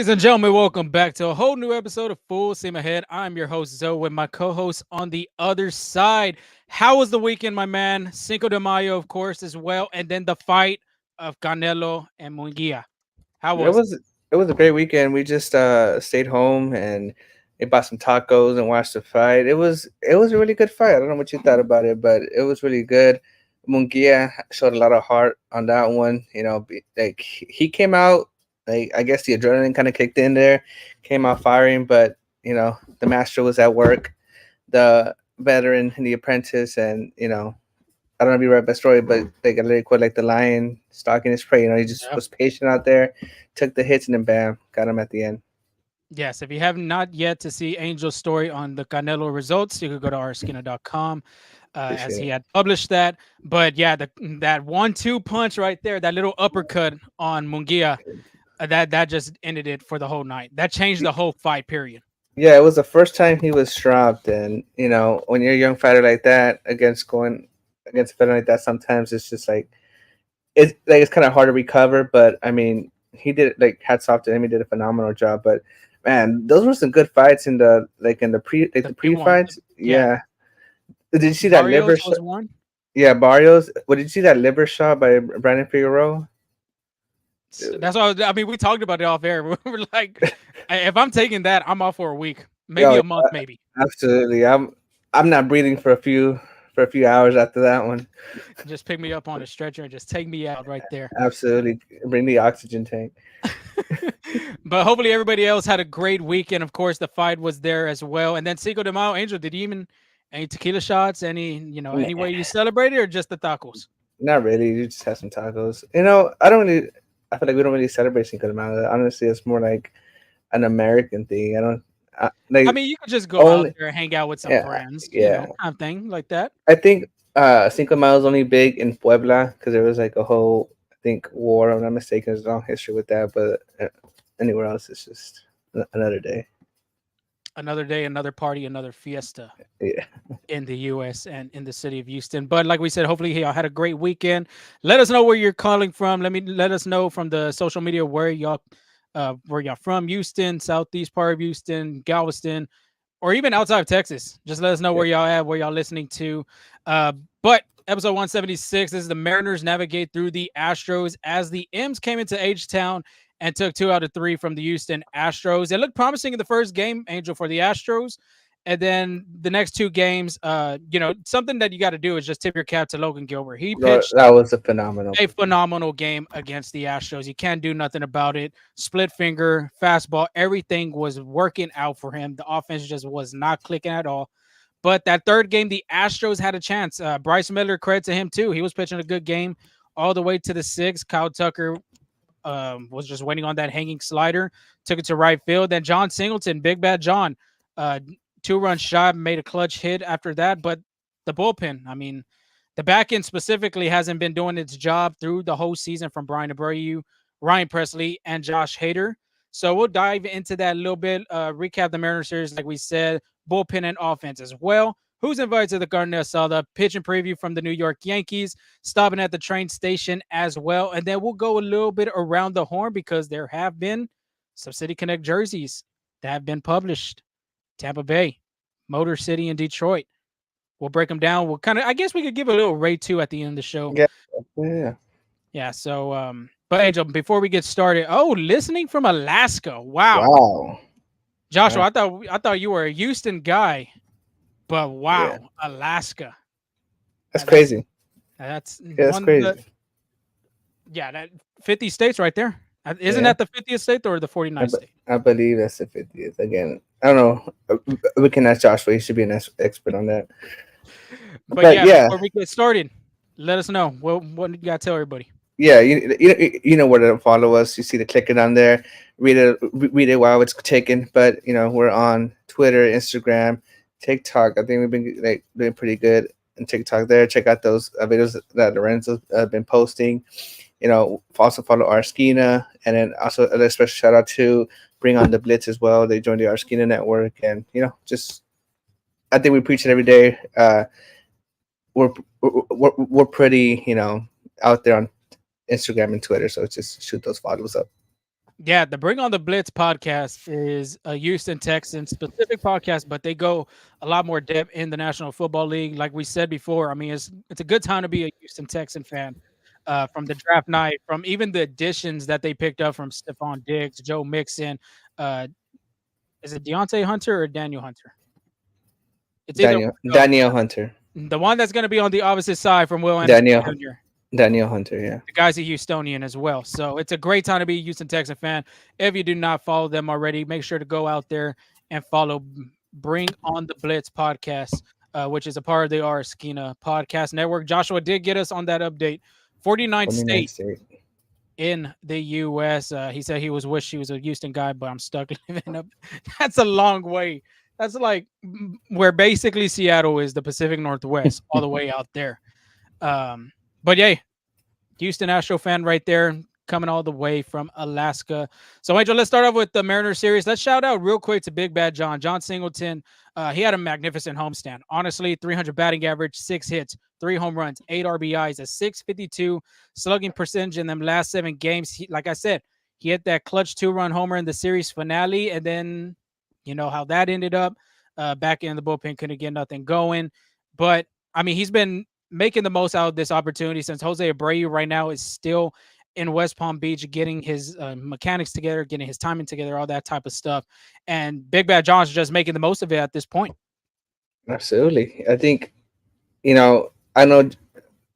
Ladies and gentlemen, welcome back to a whole new episode of Full Steam Ahead. I'm your host, Zoe, with my co-host on the other side. How was the weekend, my man? Cinco de Mayo, of course, as well. And then the fight of Canelo and Munguia. How It was it? was it was a great weekend. We just stayed home and we bought some tacos and watched the fight. It was a really good fight. I don't know what you thought about it, but it was really good. Munguia showed a lot of heart on that one. Like he came out, like I guess the adrenaline kind of kicked in there, came out firing, but the master was at work, the veteran and the apprentice, and I don't know if you read that story, but they got really quite like the lion stalking his prey. He just Yeah. was patient out there, took the hits, and then bam, got him at the end. Yes, if you have not yet to see Angel's story on the Canelo results, you could go to ourskinner.com as Appreciate he it. had published that. But yeah, that 1-2 punch right there, that little uppercut on Munguia, that just ended it for the whole night. That changed the whole fight, period. Yeah, it was the first time he was dropped, and when you're a young fighter like that going against a fighter like that, sometimes it's just it's kind of hard to recover. But I mean, he did like hats off to him. He did a phenomenal job. But man, those were some good fights in the The pre pre-one. fights. Yeah. Yeah, did you see that Barrios liver? was one. Yeah, Barrios. What did you see that liver shot by Brandon Figueroa? That's why I mean, we talked about it off air. We're like, if I'm taking that, I'm off for a week, maybe Yo, a month, maybe. absolutely. I'm not breathing for a few hours after that one. Just pick me up on a stretcher and just take me out right there. Absolutely. Bring the oxygen tank. But hopefully everybody else had a great weekend. Of course, the fight was there as well. And then Cinco de Mayo, Angel, did you even any tequila shots, any Nah, way you celebrated, or just the tacos? not really. You just have some tacos. I don't really. I feel like we don't really celebrate Cinco de Mayo. Honestly, it's more like an American thing. I don't. I Like mean, you could just go out only. there and hang out with some Yeah, friends, yeah. kind of thing like that. I think Cinco de Mayo is only big in Puebla because there was like a whole, I think, war. If I'm not mistaken. There's a long history with that, but anywhere else, it's just another day. Another day, another party, another fiesta Yeah. in the U.S. and in the city of Houston. But like we said, hopefully y'all had a great weekend. Let us know where you're calling from. Let us know from the social media where y'all from. Houston, southeast part of Houston, Galveston, or even outside of Texas. Just let us know Yeah. where y'all at, where y'all listening to. But episode 176, this is the Mariners navigate through the Astros as the M's came into H-Town and took 2 out of 3 from the Houston Astros. It looked promising in the first game, Angel, for the Astros. And then the next 2 games, something that you got to do is just tip your cap to Logan Gilbert. He Bro, pitched that was a phenomenal a performance. phenomenal game against the Astros. You can't do nothing about it. Split finger, fastball, everything was working out for him. The offense just was not clicking at all. But that third game, the Astros had a chance. Bryce Miller, credit to him too. He was pitching a good game all the way to the sixth. Kyle Tucker was just waiting on that hanging slider, took it to right field. Then Jon Singleton, Big Bad John, uh, 2 run shot, made a clutch hit after that. But the bullpen, I mean, the back end specifically hasn't been doing its job through the whole season from Bryan Abreu, Ryan Presley, and Josh Hader. So we'll dive into that a little bit, recap the Mariners series, like we said, bullpen and offense as well. Who's invited to the Carne Asada? Pitch and preview from the New York Yankees, stopping at the train station as well. And then we'll go a little bit around the horn because there have been some City Connect jerseys that have been published. Tampa Bay, Motor City, and Detroit. We'll break them down. We'll kind of, I guess we could give a little rate too at the end of the show. Yeah. Yeah. Yeah. So, but Angel, before we get started, listening from Alaska. Wow, Wow. Joshua, Wow. I thought you were a Houston guy, but Yeah. wow, Alaska. That's That's crazy. that's Yeah, that's one that crazy. yeah, that 50 states right there. Isn't Yeah. that the 50th state or the I, 49th be- state? I believe that's the 50th. Again, I don't know. We can ask Joshua. He should be an expert on that. But But yeah, yeah, before we get started, let us know what you got to tell everybody. yeah, you know where to follow us. You see the clicker down there. Read it while it's taken. But we're on Twitter, Instagram, TikTok. I think we've been like doing pretty good in TikTok there. Check out those videos that Lorenzo have been posting. Also follow Arskina, and then also a special shout out to Bring on the Blitz as well. They joined the Arskina network, and just I think we preach it every day. We're we're pretty out there on Instagram and Twitter, so just shoot those follows up. Yeah, the Bring on the Blitz podcast is a Houston Texans specific podcast, but they go a lot more depth in the National Football League. Like we said before, I mean, it's a good time to be a Houston Texan fan. From the draft night, from even the additions that they picked up from Stephon Diggs, Joe Mixon, uh, is it Deontay Hunter or Daniel Hunter? It's either one of Daniel Hunter. those. The one that's going to be on the opposite side from Will Anderson Daniel Jr. Daniel Hunter, yeah. The guy's a Houstonian as well. So it's a great time to be a Houston Texan fan. If you do not follow them already, make sure to go out there and follow Bring on the Blitz podcast, which is a part of the R Skina podcast network. Joshua did get us on that update. 49th 49 state State. in the U.S. He said he wish he was a Houston guy, but I'm stuck living up. That's a long way. That's like where basically Seattle is, the Pacific Northwest, all the way out there. But yeah, Houston Astro fan right there, coming all the way from Alaska. So, Angel, let's start off with the Mariners series. Let's shout out real quick to Big Bad Jon Singleton. He had a magnificent homestand. Honestly, 300 batting average, 6 hits, 3 home runs, 8 RBIs, a 652 slugging percentage in them last 7 games. Like I said, he hit that clutch 2-run homer in the series finale, and then you know how that ended up. Back in the bullpen, couldn't get nothing going. But I mean, he's been making the most out of this opportunity since Jose Abreu right now is still in West Palm Beach, getting his mechanics together, getting his timing together, all that type of stuff. And Big Bad John's just making the most of it at this point. Absolutely. I think, I know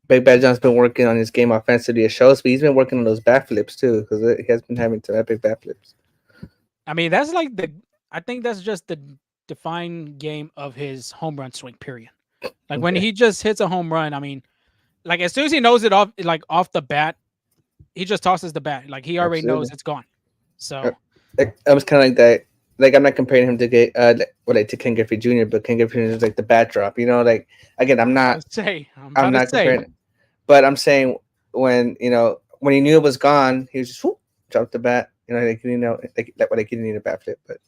Big Bad John's been working on his game offensively at shows, but he's been working on those bat flips too, because he has been having some epic bat flips. I mean, that's like I think that's just the defined game of his home run swing, period. Like when Okay. he just hits a home run, I mean, like as soon as he knows it off the bat, he just tosses the bat. Like he already knows Absolutely. it's gone. Uh, So I was kind of like that. Like I'm not comparing him to get like to Ken Griffey Jr., but Ken Griffey Jr. is like the bat drop. Like again, I'm I'm about to not say, comparing, but I'm saying when he knew it was gone, he was just whoop, dropped the bat. Like like he didn't need a bat flip, but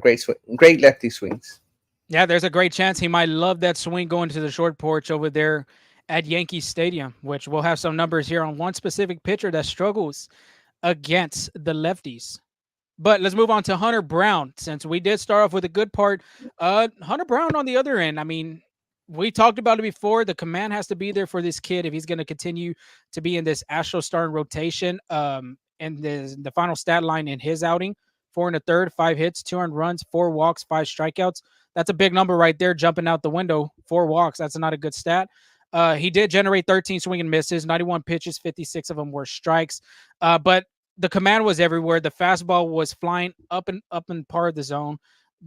great swing, great lefty swings. yeah, there's a great chance he might love that swing going to the short porch over there at Yankee Stadium, which we'll have some numbers here on one specific pitcher that struggles against the lefties. But let's move on to Hunter Brown, since we did start off with a good part. Hunter Brown on the other end, I mean, we talked about it before. The command has to be there for this kid if he's going to continue to be in this Astro starting rotation. And the final stat line in his outing: 4 1/3, 5 hits, 2 earned runs, 4 walks, 5 strikeouts. That's a big number right there, jumping out the window. 4 walks. That's not a good stat. He did generate 13 swing and misses, 91 pitches, 56 of them were strikes. But the command was everywhere. The fastball was flying up in part of the zone.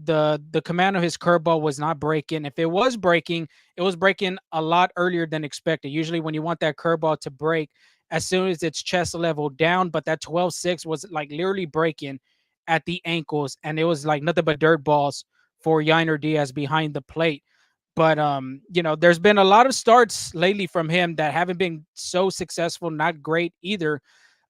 The command of his curveball was not breaking. If it was breaking, it was breaking a lot earlier than expected. Usually when you want that curveball to break, as soon as it's chest level down, but that 12-6 was like literally breaking at the ankles, and it was like nothing but dirt balls for Yainer Diaz behind the plate. But there's been a lot of starts lately from him that haven't been so successful, not great either.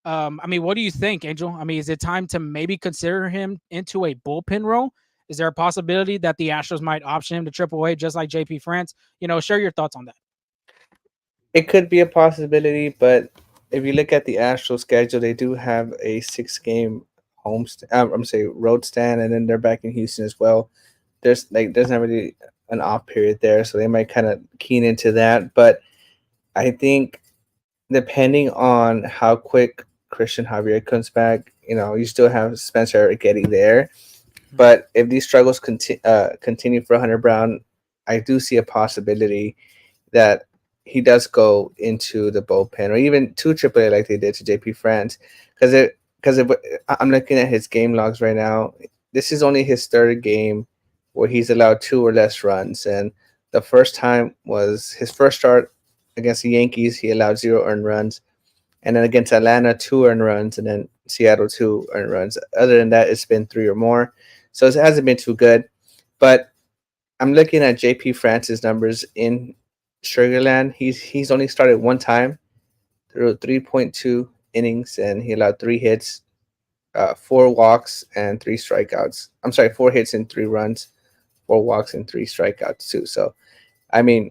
I mean, what do you think, Angel? I mean, is it time to maybe consider him into a bullpen role? Is there a possibility that the Astros might option him to AAA just like JP France? Share your thoughts on that. It could be a possibility, but if you look at the Astros schedule, they do have a 6 game I'm say road stand, and then they're back in Houston as well. There's not really an off period there, so they might kind of keen into that. But I think depending on how quick Christian Javier comes back, you still have Spencer Arrighetti there. Mhm. But if these struggles continue for Hunter Brown, I do see a possibility that he does go into the bullpen or even to AAA like they did to JP France, because I'm looking at his game logs right now. This is only his third game where he's allowed 2 or less runs, and the first time was his first start against the Yankees. He allowed 0 earned runs, and then against Atlanta 2 earned runs, and then Seattle 2 earned runs. Other than that, it's been 3 or more, so it hasn't been too good. But I'm looking at JP France's numbers in Sugarland. He's only started one time through 3.2 innings, and he allowed 3 hits, 4 walks, and 3 strikeouts. I'm sorry, 4 hits and 3 runs, 4 walks, and 3 strikeouts too. So, I mean,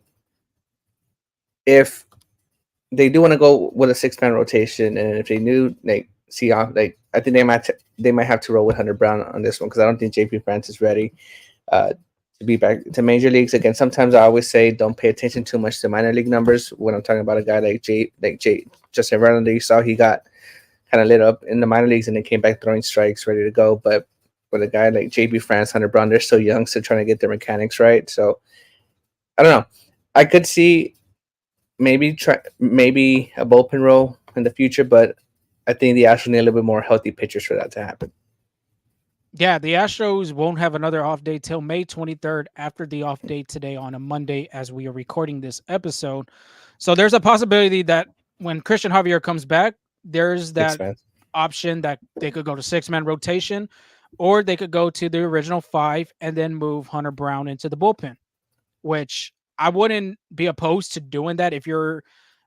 if they do want to go with a 6 man rotation, and if they knew like see off. Like I think they might have to roll with Hunter Brown on this one because I don't think JP France is ready uh, to be back to major leagues again. Sometimes I always say don't pay attention too much to minor league numbers when I'm talking about a guy like Justin Verlander. You saw he got kind of lit up in the minor leagues and then came back throwing strikes, ready to go. But with a guy like JP France, Hunter Brown, they're still young, still trying to get their mechanics right. So I don't know. I could see maybe a bullpen role in the future, but I think the Astros need a little bit more healthy pitchers for that to happen. Yeah, the Astros won't have another off day till May 23rd after the off day today on a Monday as we are recording this episode. So there's a possibility that when Christian Javier comes back, there's Six that man. option that they could go to 6-man rotation or they could go to the original 5 and then move Hunter Brown into the bullpen, which I wouldn't be opposed to doing that if you're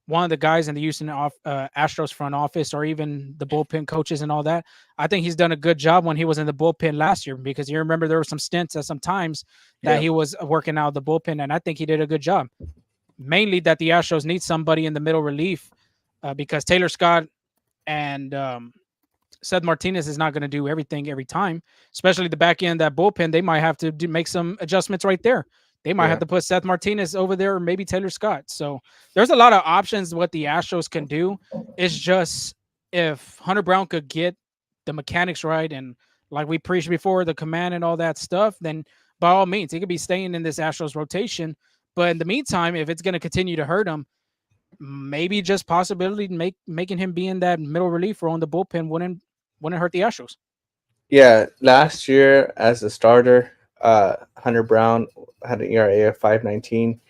one of the guys in the Astros front office or even the bullpen coaches and all that. I think he's done a good job when he was in the bullpen last year because you remember there were some stints at some times that Yeah. he was working out of the bullpen, and I think he did a good job. Mainly that the Astros need somebody in the middle relief because Taylor Scott and Seth Martinez is not going to do everything every time, especially the back end, that bullpen. They might have to make some adjustments right there. They might have Yeah. to put Seth Martinez over there or maybe Taylor Scott. So there's a lot of options what the Astros can do. It's just if Hunter Brown could get the mechanics right and like we preached before, the command and all that stuff, then by all means, he could be staying in this Astros rotation. But in the meantime, if it's going to continue to hurt him, maybe just possibility making him be in that middle relief role in the bullpen wouldn't hurt the Astros. Yeah. Last year as a starter, Hunter Brown had an ERA of 5.19,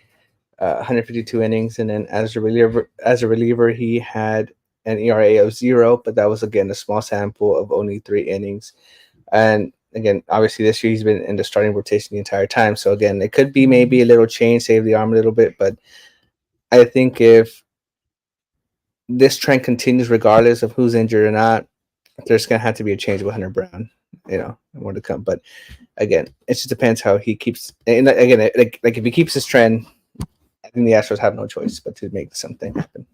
152 innings, and then as a reliever, he had an ERA of 0, but that was again a small sample of only 3 innings. And again, obviously this year he's been in the starting rotation the entire time. So again, it could be maybe a little change, save the arm a little bit, but I think if this trend continues, regardless of who's injured or not, there's gonna have to be a change with Hunter Brown, more to come. But again, it just depends how he keeps. And again, like if he keeps this trend, I think the Astros have no choice but to make something happen.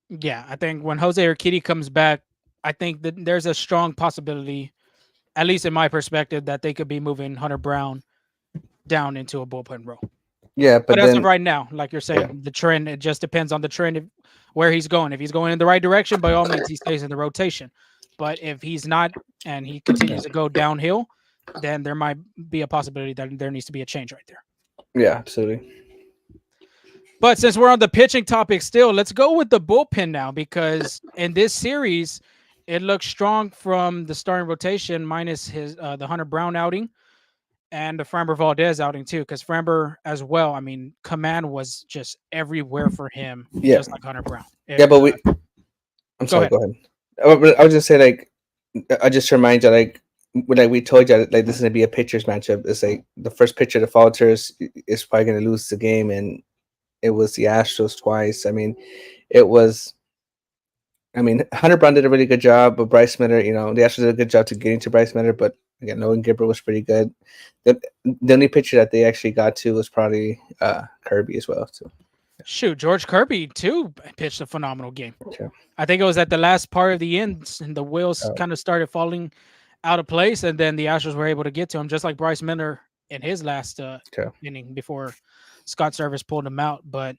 Yeah, I think when Jose Urquidy comes back, I think that there's a strong possibility, at least in my perspective, that they could be moving Hunter Brown down into a bullpen role. Yeah, But but as of then right now, like you're yeah, saying, the trend, it just depends on the trend of where he's going. If he's going in the right direction, by all means, he stays in the rotation. But if he's not and he yeah, continues to go downhill, then there might be a possibility that there needs to be a change right there. yeah, absolutely. But since we're on the pitching topic still, let's go with the bullpen now because in this series, it looks strong from the starting rotation minus his the Hunter Brown outing and the Framber Valdez outing too, because Framber as well. I mean, command was just everywhere for him, Yeah, just like Hunter Brown. yeah, but I'm Go sorry. ahead. Go ahead. I was just say like I just remind you like we told you like this is gonna be a pitchers matchup. It's like the first pitcher that falters is probably gonna lose the game, and it was the Astros twice. It was. Hunter Brown did a really good job, but Bryce Miller, the Astros did a good job to getting to Bryce Miller, but again, Nolan Gibber was pretty good. The only pitcher that they actually got to was probably Kirby as well. So Shoot, George Kirby too pitched a phenomenal game. sure. I think it was at the last part of the ends, and the wheels kind of started falling out of place, and then the Astros were able to get to him, just like Bryce Miller in his last Sure. inning before Scott Service pulled him out. But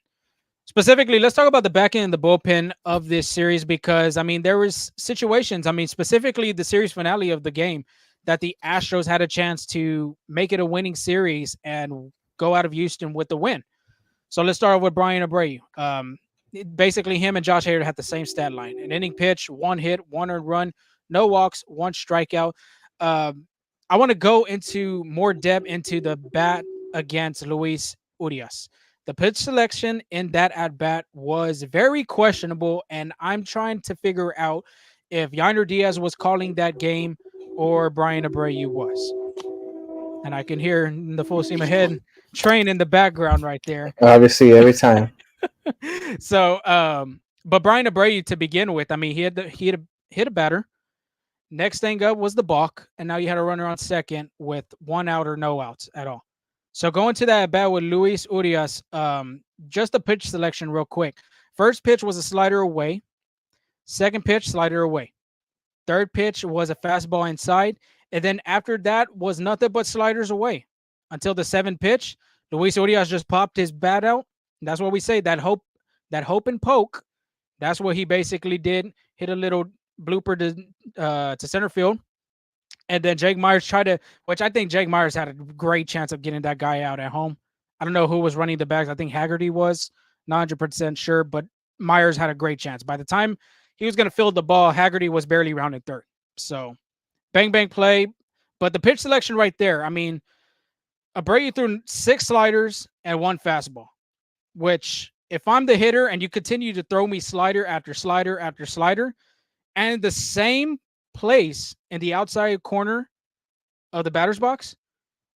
specifically, let's talk about the back end and the bullpen of this series because there was situations. Specifically the series finale of the game that the Astros had a chance to make it a winning series and go out of Houston with the win. So let's start with Bryan Abreu. Basically, him and Josh Hader had the same stat line: an inning pitch, 1 hit, 1 earned run, no walks, 1 strikeout. I want to go into more depth into the bat against Luis Urias. The pitch selection in that at bat was very questionable, and I'm trying to figure out if Yainer Diaz was calling that game or Bryan Abreu was. And I can hear the full steam ahead train in the background right there. Obviously, every time. So, but Bryan Abreu to begin with, he hit a batter. Next thing up was the balk, and now you had a runner on second with 1 out or no outs at all. So going to that at bat with Luis Urias, just a pitch selection real quick. First pitch was a slider away. Second pitch, slider away. Third pitch was a fastball inside. And then after that was nothing but sliders away until the seventh pitch. Luis Urias just popped his bat out. That's what we say, that hope and poke. That's what he basically did. Hit a little blooper to center field. And then Jake Myers tried to, which I think Jake Myers had a great chance of getting that guy out at home. I don't know who was running the backs. I think Haggerty was, not 100% sure, but Myers had a great chance. By the time he was going to field the ball, Haggerty was barely rounded third. So bang, bang play. But the pitch selection right there, I mean, Abreu threw 6 sliders and 1 fastball, which if I'm the hitter and you continue to throw me slider after slider after slider, and the same place in the outside corner of the batter's box,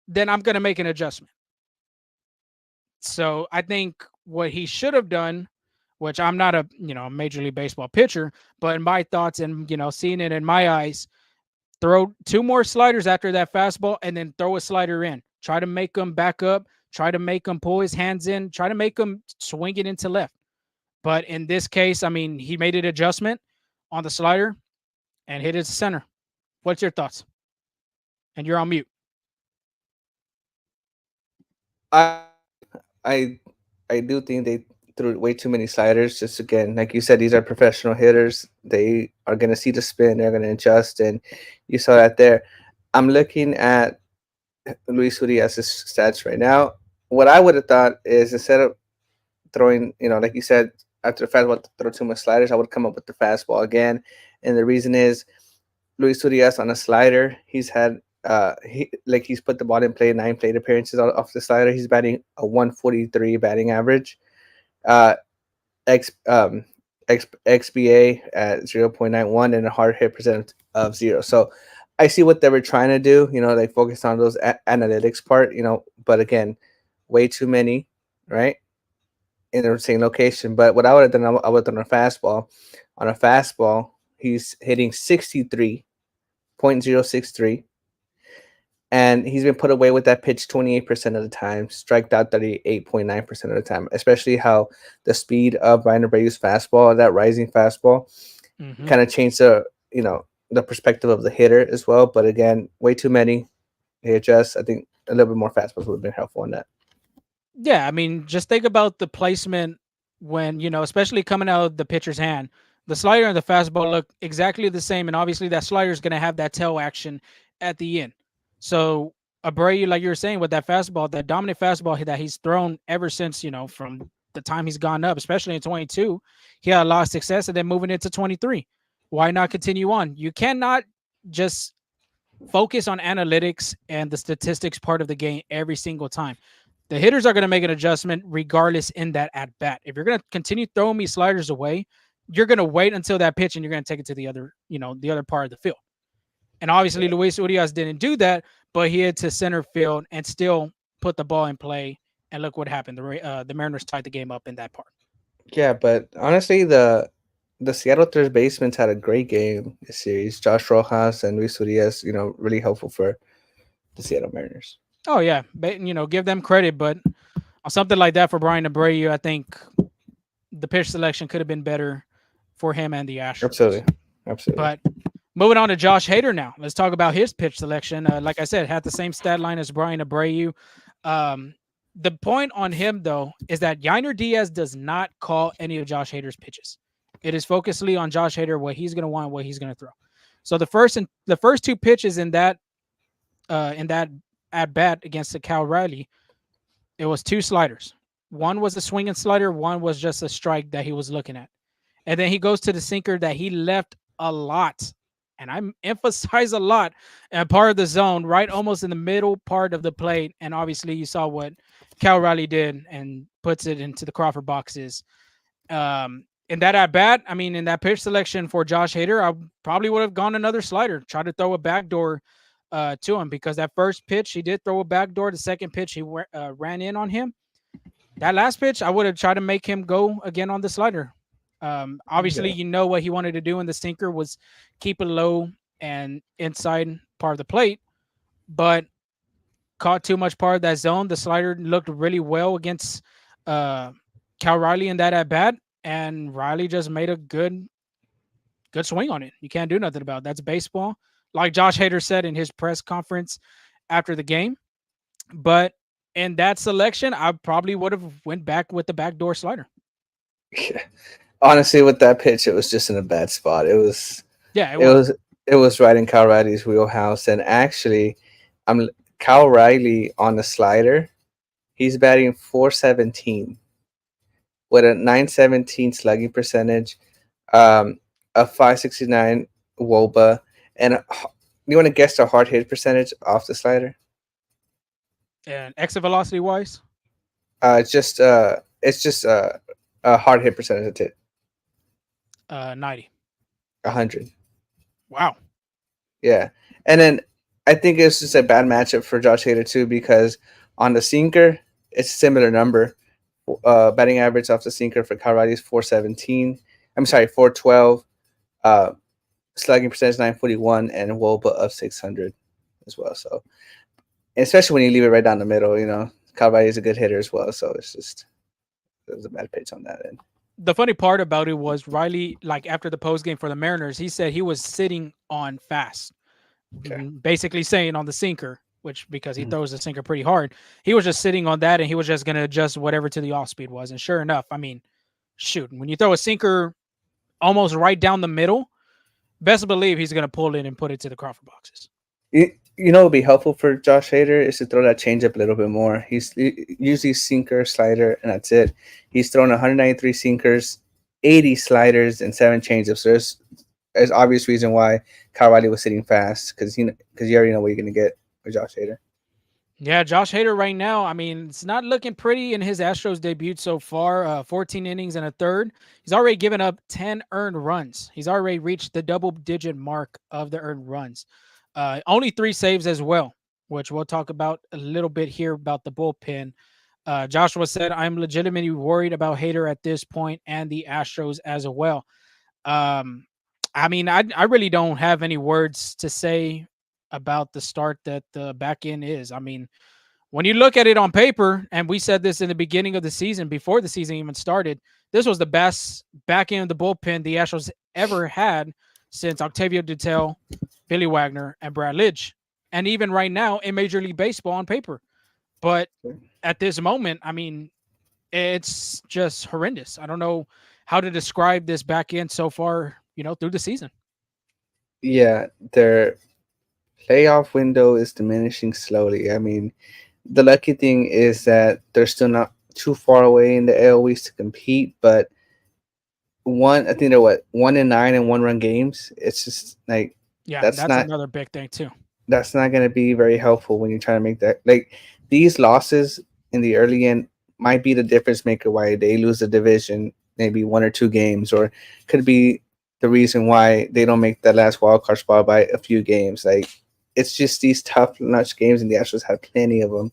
then I'm going to make an adjustment. So I think what he should have done, which I'm not a Major League Baseball pitcher, but in my thoughts and seeing it in my eyes, throw 2 more sliders after that fastball and then throw a slider in. Try to make him back up. Try to make him pull his hands in. Try to make him swing it into left. But in this case, I mean, he made an adjustment on the slider and hit it to center. What's your thoughts? And you're on mute. I I I do think they threw way too many sliders. Just again, like you said, these are professional hitters. They are gonna see the spin. They're gonna adjust, and you saw that there. I'm looking at Luis Urias's stats right now. What I would have thought is instead of throwing, like you said, after the fastball, throw too much sliders, I would come up with the fastball again. And the reason is Luis Urias on a slider, he's had he's put the ball in play 9 plate appearances off the slider. He's batting a 143 batting average, uh, X XBA at 0.91 and a hard hit percent of 0. So I see what they were trying to do. They focused on those analytics part. But again, way too many, right? In the same location. But what I would have done, I would have done a fastball. On a fastball, he's hitting 63.063. And he's been put away with that pitch 28% of the time, striked out 38.9% of the time, especially how the speed of Bryan Abreu's fastball, that rising fastball, kind of changed the perspective of the hitter as well. But again, way too many. He adjusts. I think a little bit more fastballs would have been helpful in that. Yeah, I mean, just think about the placement when, especially coming out of the pitcher's hand. The slider and the fastball look exactly the same, and obviously that slider is going to have that tail action at the end. So Abreu, like you were saying, with that fastball, that dominant fastball that he's thrown ever since, from the time he's gone up, especially in 22, he had a lot of success, and then moving into 23. Why not continue on? You cannot just focus on analytics and the statistics part of the game every single time. The hitters are going to make an adjustment regardless in that at bat. If you're going to continue throwing me sliders away, you're going to wait until that pitch and you're going to take it to the other part of the field. And obviously, Luis Urias didn't do that, but he hit to center field and still put the ball in play. And look what happened. The Mariners tied the game up in that part. Yeah, but honestly, the Seattle third baseman had a great game this series. Josh Rojas and Luis Urias, really helpful for the Seattle Mariners. Oh, yeah. But, give them credit. But on something like that for Bryan Abreu, I think the pitch selection could have been better for him and the Astros. Absolutely. But moving on to Josh Hader now. Let's talk about his pitch selection. Like I said, had the same stat line as Bryan Abreu. The point on him, though, is that Yainer Diaz does not call any of Josh Hader's pitches. It is focusedly on Josh Hader, what he's going to want, what he's going to throw. So the first 2 pitches in that at bat against the Cal Riley, it was 2 sliders. One was a swinging slider. One was just a strike that he was looking at. And then he goes to the sinker that he left a lot. And I emphasize a lot, part of the zone, right almost in the middle part of the plate. And obviously you saw what Cal Riley did and puts it into the Crawford boxes. In that at bat, I mean, in that pitch selection for Josh Hader, I probably would have gone another slider, try to throw a backdoor to him, because that first pitch he did throw a backdoor. The second pitch he ran in on him. That last pitch, I would have tried to make him go again on the slider. Obviously, what he wanted to do in the sinker was keep it low and inside part of the plate, but caught too much part of that zone. The slider looked really well against Cal Riley in that at bat, and Riley just made a good good swing on it. You can't do nothing about it. That's baseball. Like Josh Hader said in his press conference after the game. But in that selection, I probably would have went back with the backdoor slider. Honestly, with that pitch, it was just in a bad spot. Yeah, it It was. was, it was right in Kyle Riley's wheelhouse. And actually, I'm Kyle Riley on the slider. He's batting 417 with a 917 slugging percentage, um, a 569 WOBA, and you want to guess the hard hit percentage off the slider? And exit velocity wise, It's just a hard hit percentage. That's it, 90. 100. Wow. Yeah, and then I think it's just a bad matchup for Josh Hader too because on the sinker, it's a similar number. Batting average off the sinker for Kyle Riley is 417. I'm sorry, 412. Uh, Slugging percentage 941 and WOBA of 600 as well. So, especially when you leave it right down the middle, Kyle Riley is a good hitter as well. So it was a bad pitch on that end. The funny part about it was Riley, like after the post game for the Mariners, he said he was sitting on fast, Okay. basically saying on the sinker, which because he Mhm. throws the sinker pretty hard, he was just sitting on that and he was just going to adjust whatever to the off speed was. And sure enough, I mean, shoot, when you throw a sinker almost right down the middle, best believe he's going to pull it and put it to the Crawford boxes. What would be helpful for Josh Hader is to throw that changeup a little bit more. He's usually sinker, slider, and that's it. He's thrown 193 sinkers, 80 sliders, and 7 changeups. So there's obvious reason why Kyle Riley was sitting fast because you already know what you're going to get with Josh Hader. Yeah, Josh Hader right now, I mean, it's not looking pretty in his Astros debut so far. 14 innings and a third. He's already given up 10 earned runs. He's already reached the double-digit mark of the earned runs. Only 3 saves as well, which we'll talk about a little bit here about the bullpen. Joshua said, I'm legitimately worried about Hader at this point and the Astros as well. Um, I mean, I really don't have any words to say about the start that the back end is. I mean, when you look at it on paper, and we said this in the beginning of the season, before the season even started, this was the best back end of the bullpen the Astros ever had since Octavio Dutel, Billy Wagner, and Brad Lidge. And even right now in Major League Baseball on paper. But at this moment, I mean, it's just horrendous. I don't know how to describe this back end so far, through the season. Yeah, their playoff window is diminishing slowly. I mean, the lucky thing is that they're still not too far away in the AL East to compete, but I think they're 1-9 and 1-run games. It's just like Yeah, that's that's not another big thing too. that's not going to be very helpful when you're trying to make that. Like these losses in the early end might be the difference maker why they lose the division, maybe 1 or 2 games, or could be the reason why they don't make that last wild card spot by a few games. Like it's just these tough notch games, and the Astros had plenty of them,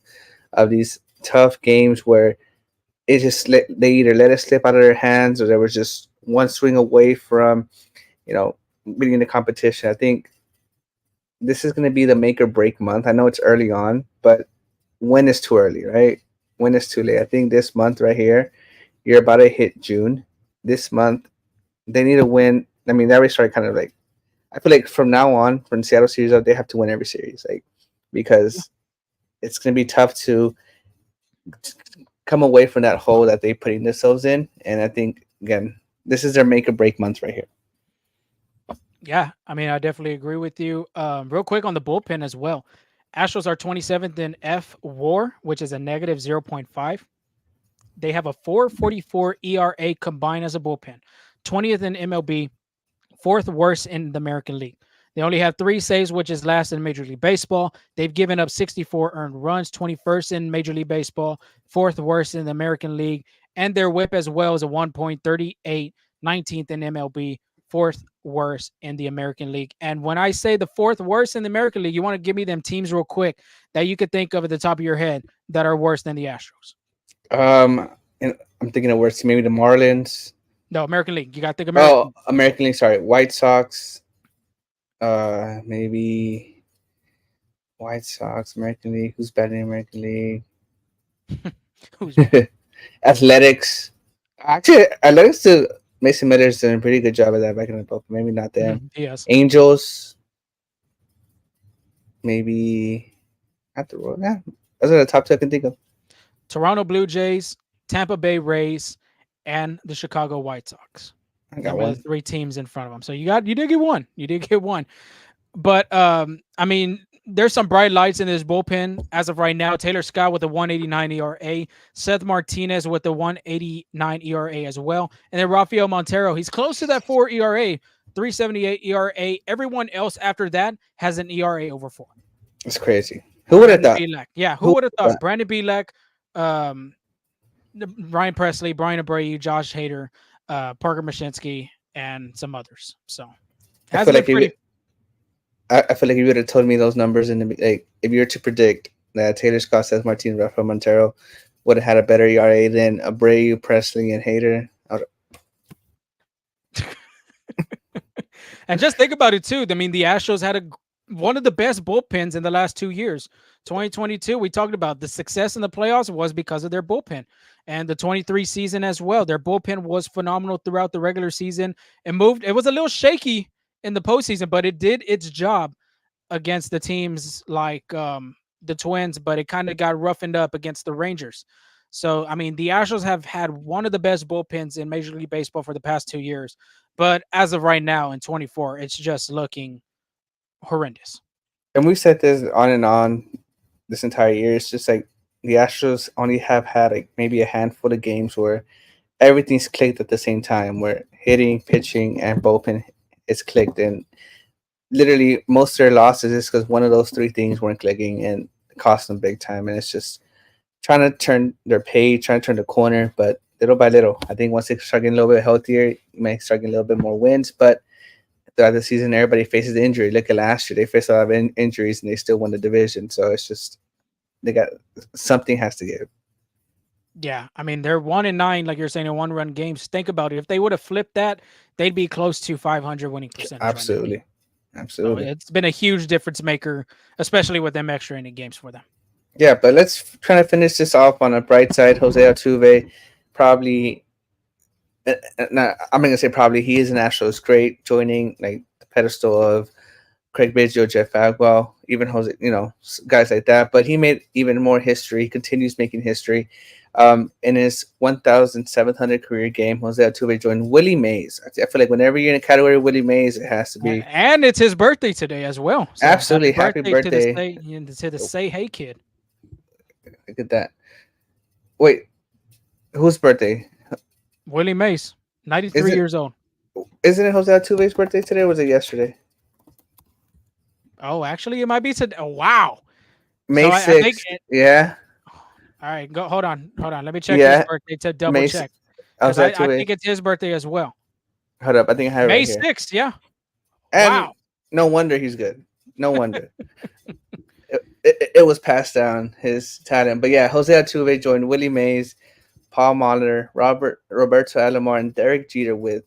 of these tough games where they either let it slip out of their hands or there was just one swing away from, you know, beating the competition. I think this is going to be the make or break month. I know it's early on, but when is too early, right? When is too late? I think this month right here, you're about to hit June. This month, they need to win. I mean, that already started kind of like, I feel like from now on, from Seattle series up, they have to win every series, like because it's going to be tough to come away from that hole that they're putting themselves in. And I think again, this is their make or break month right here. Yeah, I mean, I definitely agree with you. Real quick on the bullpen as well. Astros are 27th in fWAR, which is a negative 0.5. They have a 4.44 ERA combined as a bullpen, 20th in MLB, fourth worst in the American League. They only have 3 saves, which is last in Major League Baseball. They've given up 64 earned runs, 21st in Major League Baseball, fourth worst in the American League. And their whip as well is a 1.38, 19th in MLB, fourth worst in the American League. And when I say the fourth worst in the American League, you want to give me them teams real quick that you could think of at the top of your head that are worse than the Astros. And I'm thinking of worse. Maybe the Marlins. No, American League. You got to think American. Oh, American League. Sorry, White Sox. Maybe White Sox, American League. Who's batting in American League? Who's Athletics. Actually, Athletics. Mason Miller's doing a pretty good job of that back in the bullpen. Maybe not them. Yes. Angels, maybe at the Royal. Yeah, those are the top two I can think of. Toronto Blue Jays, Tampa Bay Rays, and the Chicago White Sox. I got Them are the one. three teams in front of them. So you did get one. You did get one. But I mean, there's some bright lights in this bullpen as of right now. Taylor Scott with a 189 ERA, Seth Martinez with the 189 ERA as well, and then Rafael Montero. He's close to that 4 ERA, 378 ERA. Everyone else after that has an ERA over 4. It's crazy. Who would have Brandon thought? Bielak. Yeah, who Who would have would have thought? Brandon Bielak, um, Ryan Presley, Bryan Abreu, Josh Hader, Parker Mashinsky, and some others. So I has feel been like pretty. I feel like if you would have told me those numbers in the like, if you were to predict that Taylor Scott, Seth Martinez, Rafael Montero would have had a better ERA than Abreu, Presley, and Hader. And just think about it too. I mean, the Astros had one of the best bullpens in the last 2 years. 2022, we talked about the success in the playoffs was because of their bullpen, and the 23 season as well. Their bullpen was phenomenal throughout the regular season. It moved. It was a little shaky in the postseason, but it did its job against the teams like the Twins. But it kind of got roughened up against the Rangers. So, I mean, the Astros have had one of the best bullpens in Major League Baseball for the past 2 years. But as of right now in 24, it's just looking horrendous. And we said this on and on this entire year. It's just like the Astros only have had like maybe a handful of games where everything's clicked at the same time, where hitting, pitching, and bullpen is clicked. And literally most of their losses is because one of those three things weren't clicking and cost them big time. And it's just trying to turn their page, trying to turn the corner, but little by little. I think once they start getting a little bit healthier, you might start getting a little bit more wins. But throughout the season, everybody faces injury. Look at last year; they faced a lot of injuries and they still won the division. So it's just they got something has to give. Yeah, I mean they're 1-9, like you're saying, in one-run games. Think about it. If they would have flipped that, they'd be close to 500 winning percentage right now. Absolutely, So absolutely. it's been a huge difference maker, especially with them extra inning games for them. Yeah, but let's try to finish this off on a bright side. Jose Altuve, probably. I'm gonna say probably he is an Astros great, joining like the pedestal of Craig Biggio, Jeff Bagwell, even Jose, guys like that. But he made even more history. He continues making history. In his 1,700 career game, Jose Altuve joined Willie Mays. I feel like whenever you're in a category of Willie Mays, it has to be And it's his birthday today as well. So absolutely happy birthday to the Say Hey Kid. Look at that. Wait, whose birthday? Willie Mays, 93 years old. Isn't it Jose Altuve's birthday today, or was it yesterday? Oh, actually, it might be today. Oh, wow. May 6th. Yeah. All right, go. Hold on. Let me check his birthday to double check. I think it's his birthday as well. Hold up, I think I have it May right here. 6th. Yeah. And wow. No wonder he's good. No wonder. it was passed down his talent, but yeah, Jose Altuve joined Willie Mays, Paul Molitor, Roberto Alomar, and Derek Jeter with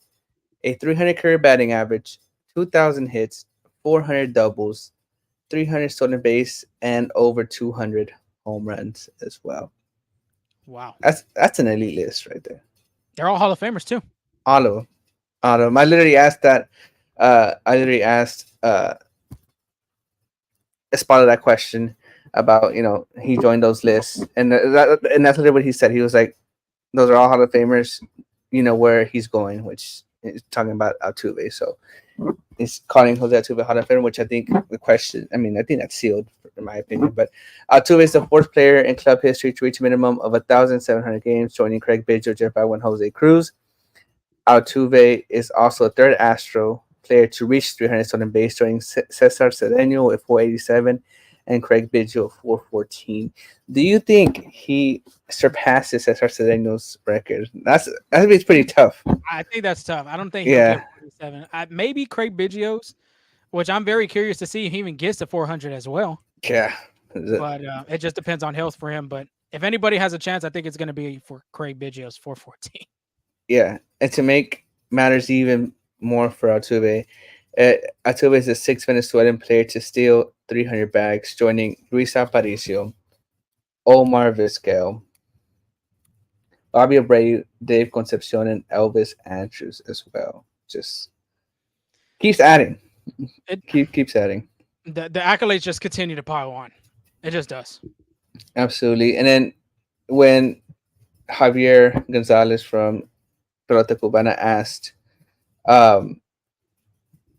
a 300 career batting average, 2,000 hits, 400 doubles, 300 stolen base, and over 200 home runs as well. Wow, that's an elite list right there. They're all Hall of Famers too. All of them. I literally asked that. As part of that question about he joined those lists, and that's literally what he said. He was like, "Those are all Hall of Famers." Where he's going, which is talking about Altuve. So he's calling Jose Altuve Hall of Famer, which I think the question. I mean, I think that's sealed in my opinion. But Altuve is the fourth player in club history to reach a minimum of 1,700 games, joining Craig Biggio, Jeff Bagwell, and Jose Cruz. Altuve is also a third Astro player to reach 300 stolen base, joining Cesar Cedeno with 487 and Craig Biggio with 414. Do you think he surpasses Cesar Cedeno's record? That's pretty tough. I think that's tough. I don't think he'll get 47. Maybe Craig Biggio's, which I'm very curious to see if he even gets to 400 as well. Yeah. But it just depends on health for him. But if anybody has a chance, I think it's going to be for Craig Biggio's 414. Yeah, and to make matters even more for Altuve, Altuve is the sixth Venezuelan player to steal 300 bags, joining Luis Aparicio, Omar Vizquel, Bobby Abreu, Dave Concepcion, and Elvis Andrews as well. Just keeps adding. It Keeps adding. the accolades just continue to pile on. It just does. Absolutely. And then when Javier Gonzalez from Pelota Cubana asked um,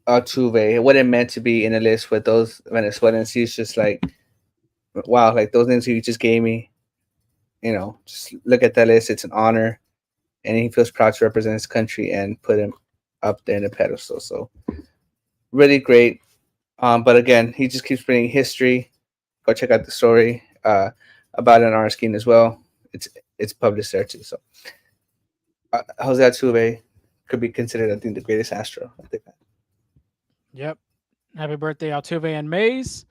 Altuve what it meant to be in a list with those Venezuelans, he's just like, wow, like those names you just gave me, just look at that list. It's an honor. And he feels proud to represent his country and put him up there in the pedestal. So really great. But again, he just keeps bringing history. Go check out the story about it on our skin as well. It's published there too. So Jose Altuve could be considered, I think, the greatest Astro. I think that. Yep. Happy birthday, Altuve and Mays.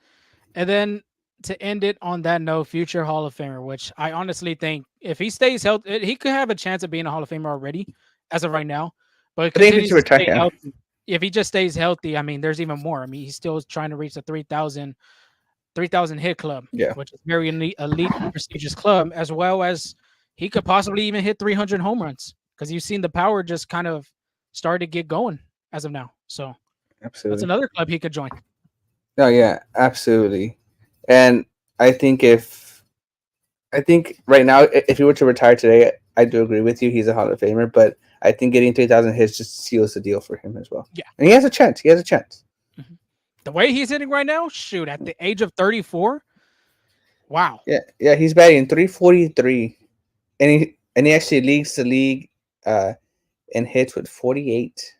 And then to end it on that note, future Hall of Famer, which I honestly think if he stays healthy, he could have a chance of being a Hall of Famer already as of right now. But I think he continues should to retire. stay Yeah. healthy. If he just stays healthy, I mean, there's even more. I mean, he's still trying to reach the 3,000 hit club, Yeah. which is very elite prestigious club, as well as he could possibly even hit 300 home runs because you've seen the power just kind of start to get going as of now. So that's Absolutely. another club he could join. No, yeah, absolutely. And I think right now, if he were to retire today, I do agree with you. He's a Hall of Famer, but I think getting 3,000 hits just seals the deal for him as well. Yeah. And he has a chance. He has a chance. Mhm. The way he's hitting right now, shoot, at the age of 34, wow. Yeah, he's batting 343, and he actually leads the league in hits with 48.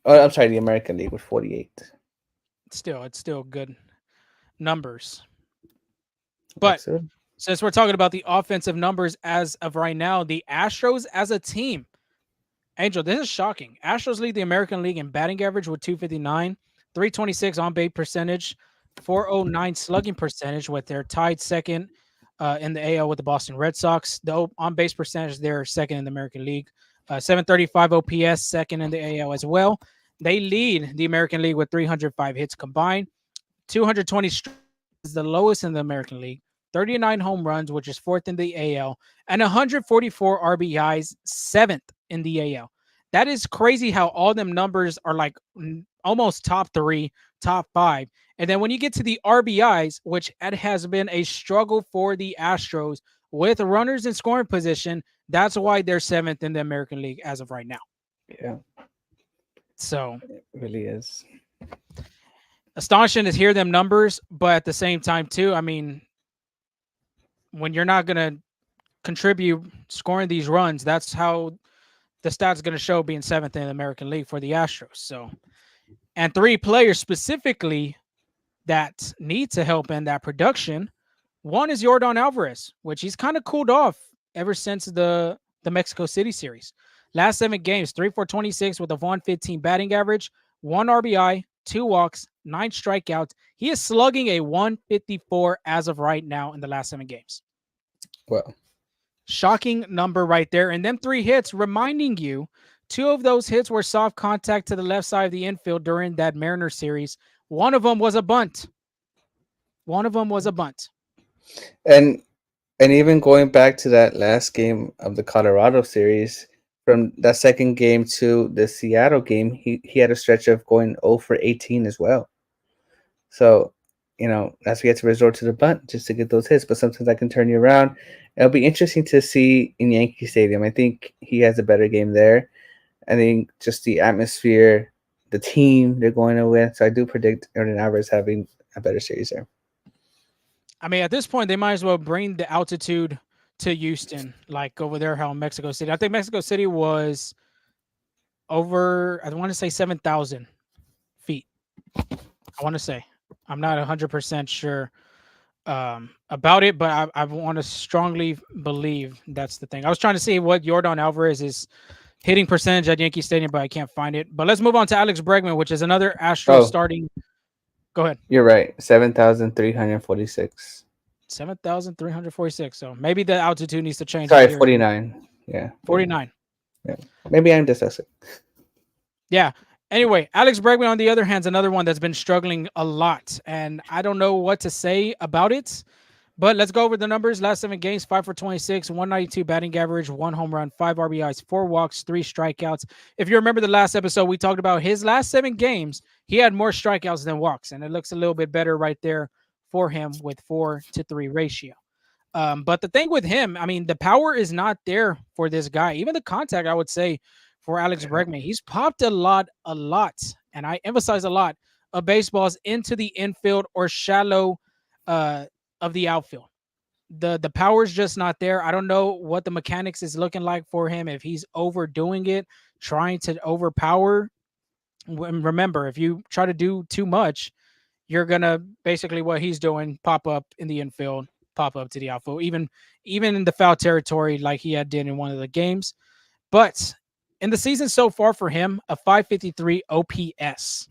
Oh, I'm sorry, the American League with 48. It's still good numbers. But Absolutely. since we're talking about the offensive numbers as of right now, the Astros as a team, Angel, this is shocking. Astros lead the American League in batting average with 259, 326 on base percentage, 409 slugging percentage, with their tied second in the AL with the Boston Red Sox. The on base percentage, they're second in the American League. 735 OPS, second in the AL as well. They lead the American League with 305 hits combined, 220 is the lowest in the American League, 39 home runs, which is fourth in the AL, and 144 RBIs, seventh in the AL. That is crazy how all them numbers are like almost top three, top five. And then when you get to the RBIs, which it has been a struggle for the Astros with runners in scoring position, that's why they're seventh in the American League as of right now. Yeah, So it really is. astonishing to hear them numbers, but at the same time, too, I mean, when you're not going to contribute scoring these runs, that's how the stats going to show being seventh in the American League for the Astros. So, and three players specifically that need to help in that production. One is Yordan Alvarez, which he's kind of cooled off ever since the Mexico City series. Last 7 games, 3 for 26 with a 115 batting average, 1 RBI, 2 walks, 9 strikeouts. He is slugging a 154 as of right now in the last 7 games. Well, shocking number right there. And them 3 hits, reminding you, 2 of those hits were soft contact to the left side of the infield during that Mariners series. One of them was a bunt. and even going back to that last game of the Colorado series, from that second game to the Seattle game, he had a stretch of going 0 for 18 as well. So, that's why you have to resort to the bunt just to get those hits. But sometimes that can turn you around. It'll be interesting to see in Yankee Stadium. I think he has a better game there. I think just the atmosphere, the team they're going to win. So I do predict Yordan Alvarez having a better series there. I mean, at this point, they might as well bring the altitude to Houston, like over there, how in Mexico City. I think Mexico City was over, I want to say 7,000 feet. I want to say. I'm not 100% sure about it, but I want to strongly believe that's the thing. I was trying to see what Yordan Alvarez is hitting percentage at Yankee Stadium, but I can't find it. But let's move on to Alex Bregman, which is another Astro starting. Go ahead. You're right. 7,346. 7,346. So maybe the altitude needs to change. Sorry, 49. Yeah. 49. Yeah. Maybe I'm dyslexic. Yeah. Anyway, Alex Bregman, on the other hand, is another one that's been struggling a lot. And I don't know what to say about it, But let's go over the numbers. Last 7 games, 5 for 26, 192 batting average, 1 home run, 5 RBIs, 4 walks, 3 strikeouts. If you remember the last episode, we talked about his last 7 games. He had more strikeouts than walks, and it looks a little bit better right there for him with 4-3 ratio. But the thing with him, I mean, the power is not there for this guy. Even the contact, I would say, for Alex Bregman, he's popped a lot, and I emphasize a lot of baseballs into the infield or shallow uh, of the outfield. The power's just not there. I don't know what the mechanics is looking like for him if he's overdoing it, trying to overpower. Remember, if you try to do too much, you're gonna basically what he's doing pop up in the infield, pop up to the outfield, even in the foul territory like he had did in one of the games. But in the season so far for him, a 553 OPS.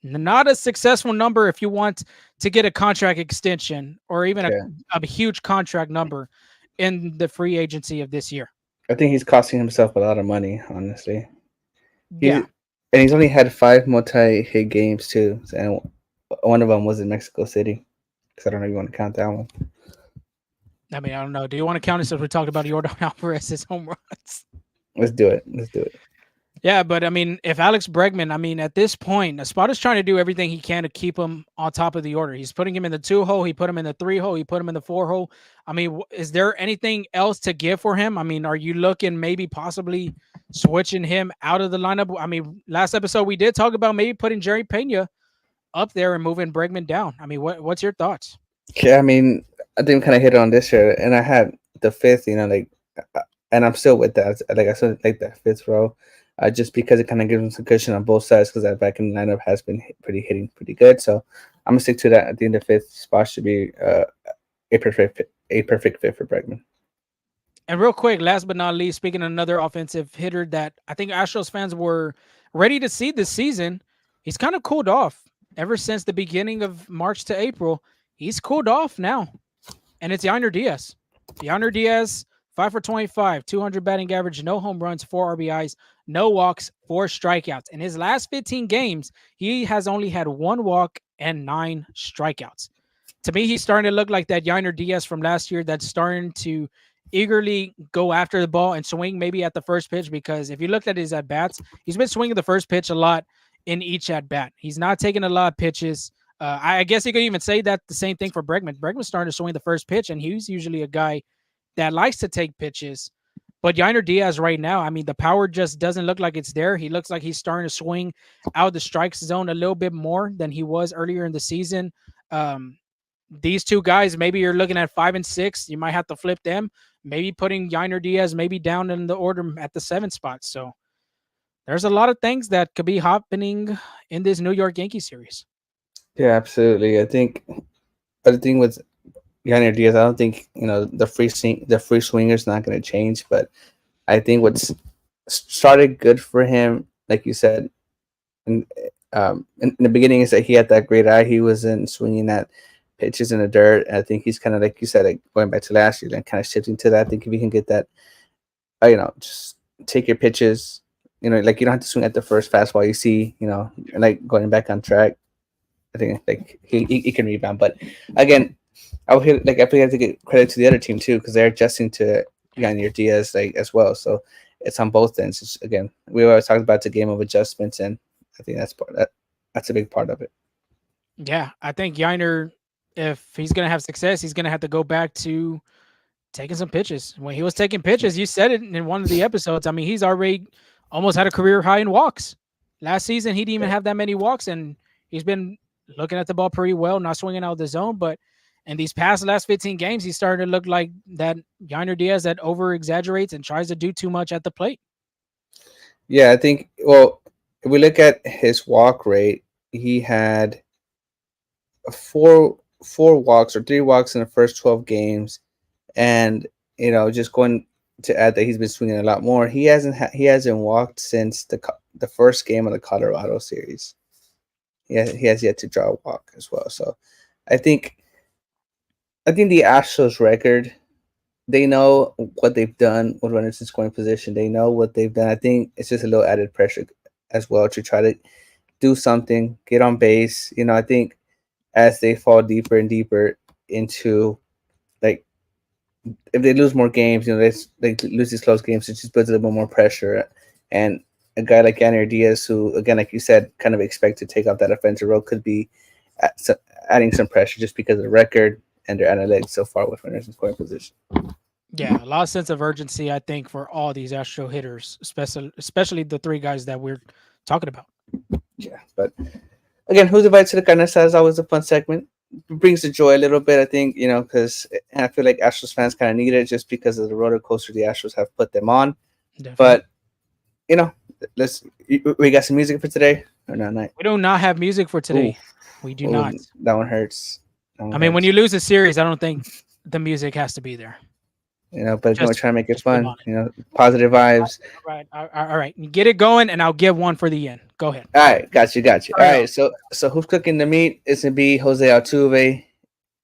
Not a successful number if you want to get a contract extension or even Yeah, a huge contract number in the free agency of this year. I think he's costing himself a lot of money. Honestly, he's Yeah. and he's only had 5 multi-hit games too, and one of them was in Mexico City. Because I don't know if you want to count that one. I mean, I don't know. Do you want to count it since we talked about Yordan Alvarez's home runs? Let's do it. Let's do it. Yeah, but I mean, if Alex Bregman, I mean, at this point, Espada's trying to do everything he can to keep him on top of the order. He's putting him in the 2 hole, he put him in the 3 hole, he put him in the 4 hole. I mean, is there anything else to give for him? I mean, are you looking maybe possibly switching him out of the lineup? I mean, last episode we did talk about maybe putting Jerry Pena up there and moving Bregman down. I mean, what's your thoughts? Yeah, I mean, I think we kind of hit it on this year, and I had the fifth. And I'm still with that. Like I still like that fifth row, just because it kind of gives them some cushion on both sides because that back in lineup has been hitting pretty good. So I'm gonna stick to that. I think the fifth spot should be a perfect fit for Bregman. And real quick, last but not least, speaking of another offensive hitter that I think Astros fans were ready to see this season, he's kind of cooled off ever since the beginning of March to April. He's cooled off now, and it's Yainer Diaz. Yainer Diaz, 5 for 25, 200 batting average, no home runs, 4 RBIs, no walks, 4 strikeouts. In his last 15 games, he has only had 1 walk and 9 strikeouts. To me, he's starting to look like that Yainer Diaz from last year that's starting to eagerly go after the ball and swing maybe at the first pitch, because if you looked at his at bats, he's been swinging the first pitch a lot in each at bat. He's not taking a lot of pitches. I guess you could even say that the same thing for Bregman. Bregman's starting to swing the first pitch, and he's usually a guy that likes to take pitches. But Yainer Diaz right now, I mean, the power just doesn't look like it's there. He looks like he's starting to swing out of the strike zone a little bit more than he was earlier in the season. Um, these two guys, maybe you're looking at 5 and 6. You might have to flip them. Maybe putting Yainer Diaz maybe down in the order at the 7th spot. So there's a lot of things that could be happening in this New York Yankees series. Yeah, absolutely. I think the thing with Yainer Diaz, I don't think the free swinger is not going to change, but I think what's started good for him, like you said, and in the beginning is that he had that great eye. He wasn't swinging at pitches in the dirt. And I think he's kind of like you said, like going back to last year, and kind of shifting to that. I think if he can get that, just take your pitches. Like you don't have to swing at the first fastball you see. And like going back on track. I think like he can rebound, but again, I would like I have to get credit to the other team too because they're adjusting to Yainer Diaz like as well. So it's on both ends. Again, we always talked about the game of adjustments, and I think that's a big part of it. Yeah, I think Yainer, if he's going to have success, he's going to have to go back to taking some pitches. When he was taking pitches, you said it in one of the episodes. I mean, he's already almost had a career high in walks. Last season, he didn't even have that many walks, and he's been looking at the ball pretty well, not swinging out of the zone. But in these last 15 games, he's starting to look like that Yainer Diaz that over exaggerates and tries to do too much at the plate. Yeah, I think. Well, if we look at his walk rate, he had four walks or 3 walks in the first 12 games, and just going to add that he's been swinging a lot more. He hasn't walked since the first game of the Colorado series. He has yet to draw a walk as well. So I think the Astros record, they know what they've done with runners in scoring position. They know what they've done. I think it's just a little added pressure as well to try to do something, get on base. I think as they fall deeper and deeper into if they lose more games, they lose these close games, it just builds a little bit more pressure. And a guy like Yainer Diaz, who again, like you said, kind of expect to take off that offensive role, could be adding some pressure just because of the record and their analytics so far with runners in scoring position. Yeah, a lot of sense of urgency, I think, for all these Astro hitters, especially the three guys that we're talking about. Yeah, but again, who's invited to the Carne Asada is always a fun segment. It brings the joy a little bit, I think, because I feel like Astros fans kind of need it just because of the roller coaster the Astros have put them on. Definitely. But you know, we got some music for today or not? Night. We do not have music for today. We do not. That one hurts. I mean, when you lose a series, I don't think the music has to be there. But we're trying to make it fun. Positive vibes. All right. Get it going, and I'll give one for the end. Go ahead. All right, got you. All right, so who's cooking the meat? It's gonna be Jose Altuve.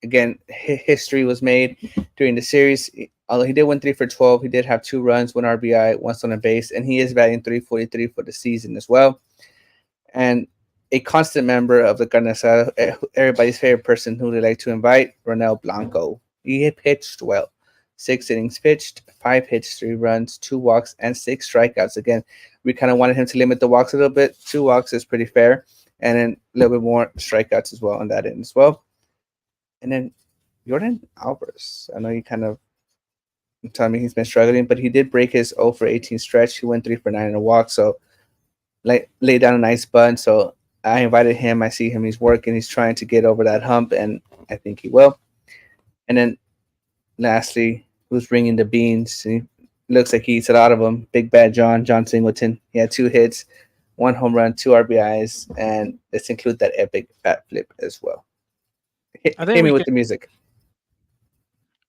Again, history was made during the series. Although he did win 3 for 12, he did have 2 runs, 1 RBI, 1 stolen base, and he is batting .343 for the season as well. And a constant member of the Carne Asada, everybody's favorite person who they like to invite, Ronel Blanco. He pitched well. 6 innings pitched, 5 hits, 3 runs, 2 walks, and 6 strikeouts. Again, we kind of wanted him to limit the walks a little bit. 2 walks is pretty fair, and then a little bit more strikeouts as well on that end as well. And then Yordan Alvarez. I know you kind of telling me he's been struggling, but he did break his 0 for 18 stretch. He went 3 for 9 in a walk, so laid down a nice bunt. So I invited him. I see him. He's working. He's trying to get over that hump, and I think he will. And then lastly, who's bringing the beans? He looks like he eats a lot of them. Big Bad Jon Singleton. He had 2 hits, 1 home run, 2 RBIs, and let's include that epic bat flip as well. Hit me with the music.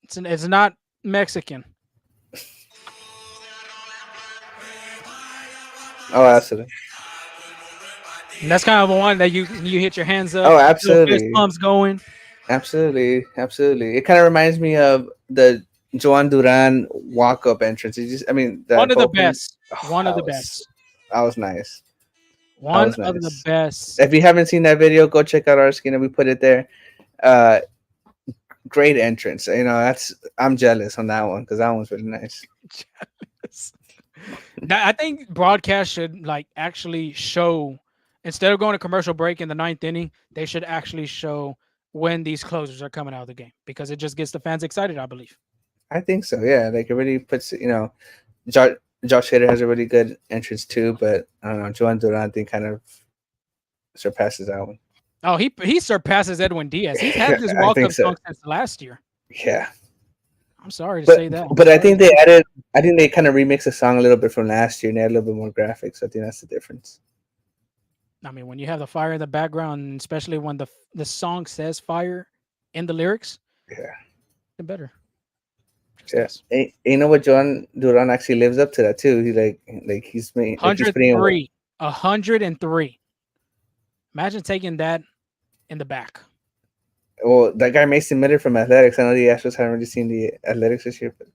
It's not Mexican. Oh, absolutely. And that's kind of the one that you hit your hands up. Oh, absolutely. Pumps going. Absolutely. It kind of reminds me of the Joan Duran walk-up entrance. One of the best. One of the best. That was nice. One of the best. If you haven't seen that video, go check out our skin. We put it there. Great entrance. I'm jealous on that one because that one's really nice. Jealous. I think broadcast should actually show, instead of going to commercial break in the 9th inning, they should actually show when these closers are coming out of the game because it just gets the fans excited, I believe. I think so. Yeah, it really puts Josh Hader has a really good entrance too, but I don't know, Joan Duran I think kind of surpasses that one. Oh, he surpasses Edwin Diaz. He's had this walk-up song since last year. Yeah. I'm sorry to say that. But I think they kind of remixed the song a little bit from last year and they had a little bit more graphics. So I think that's the difference. I mean, when you have the fire in the background, especially when the song says fire in the lyrics, yeah, the better. Yes. Yeah. You know what, Jon Duran actually lives up to that too. He's made 103. 103. Imagine taking that in the back. Well, that guy Mason Miller from Athletics. I know the Astros haven't really seen the Athletics this year, but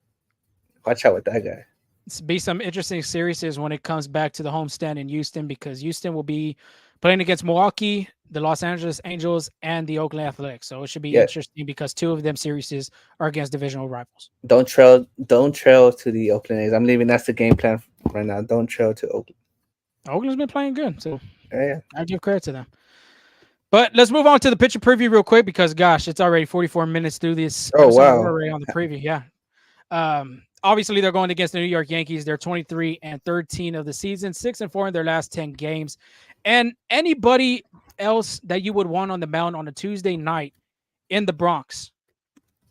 watch out with that guy. It's be some interesting series when it comes back to the homestand in Houston because Houston will be playing against Milwaukee, the Los Angeles Angels, and the Oakland Athletics. So it should be interesting because 2 of them series are against divisional rivals. Don't trail to the Oakland A's. I'm leaving. That's the game plan right now. Don't trail to Oakland. Oakland's been playing good, so yeah. I give credit to them. But let's move on to the pitcher preview real quick because, gosh, it's already 44 minutes through this. Oh, wow. We're already on the preview, yeah. Obviously, they're going against the New York Yankees. They're 23-13 of the season, 6-4 in their last 10 games. And anybody else that you would want on the mound on a Tuesday night in the Bronx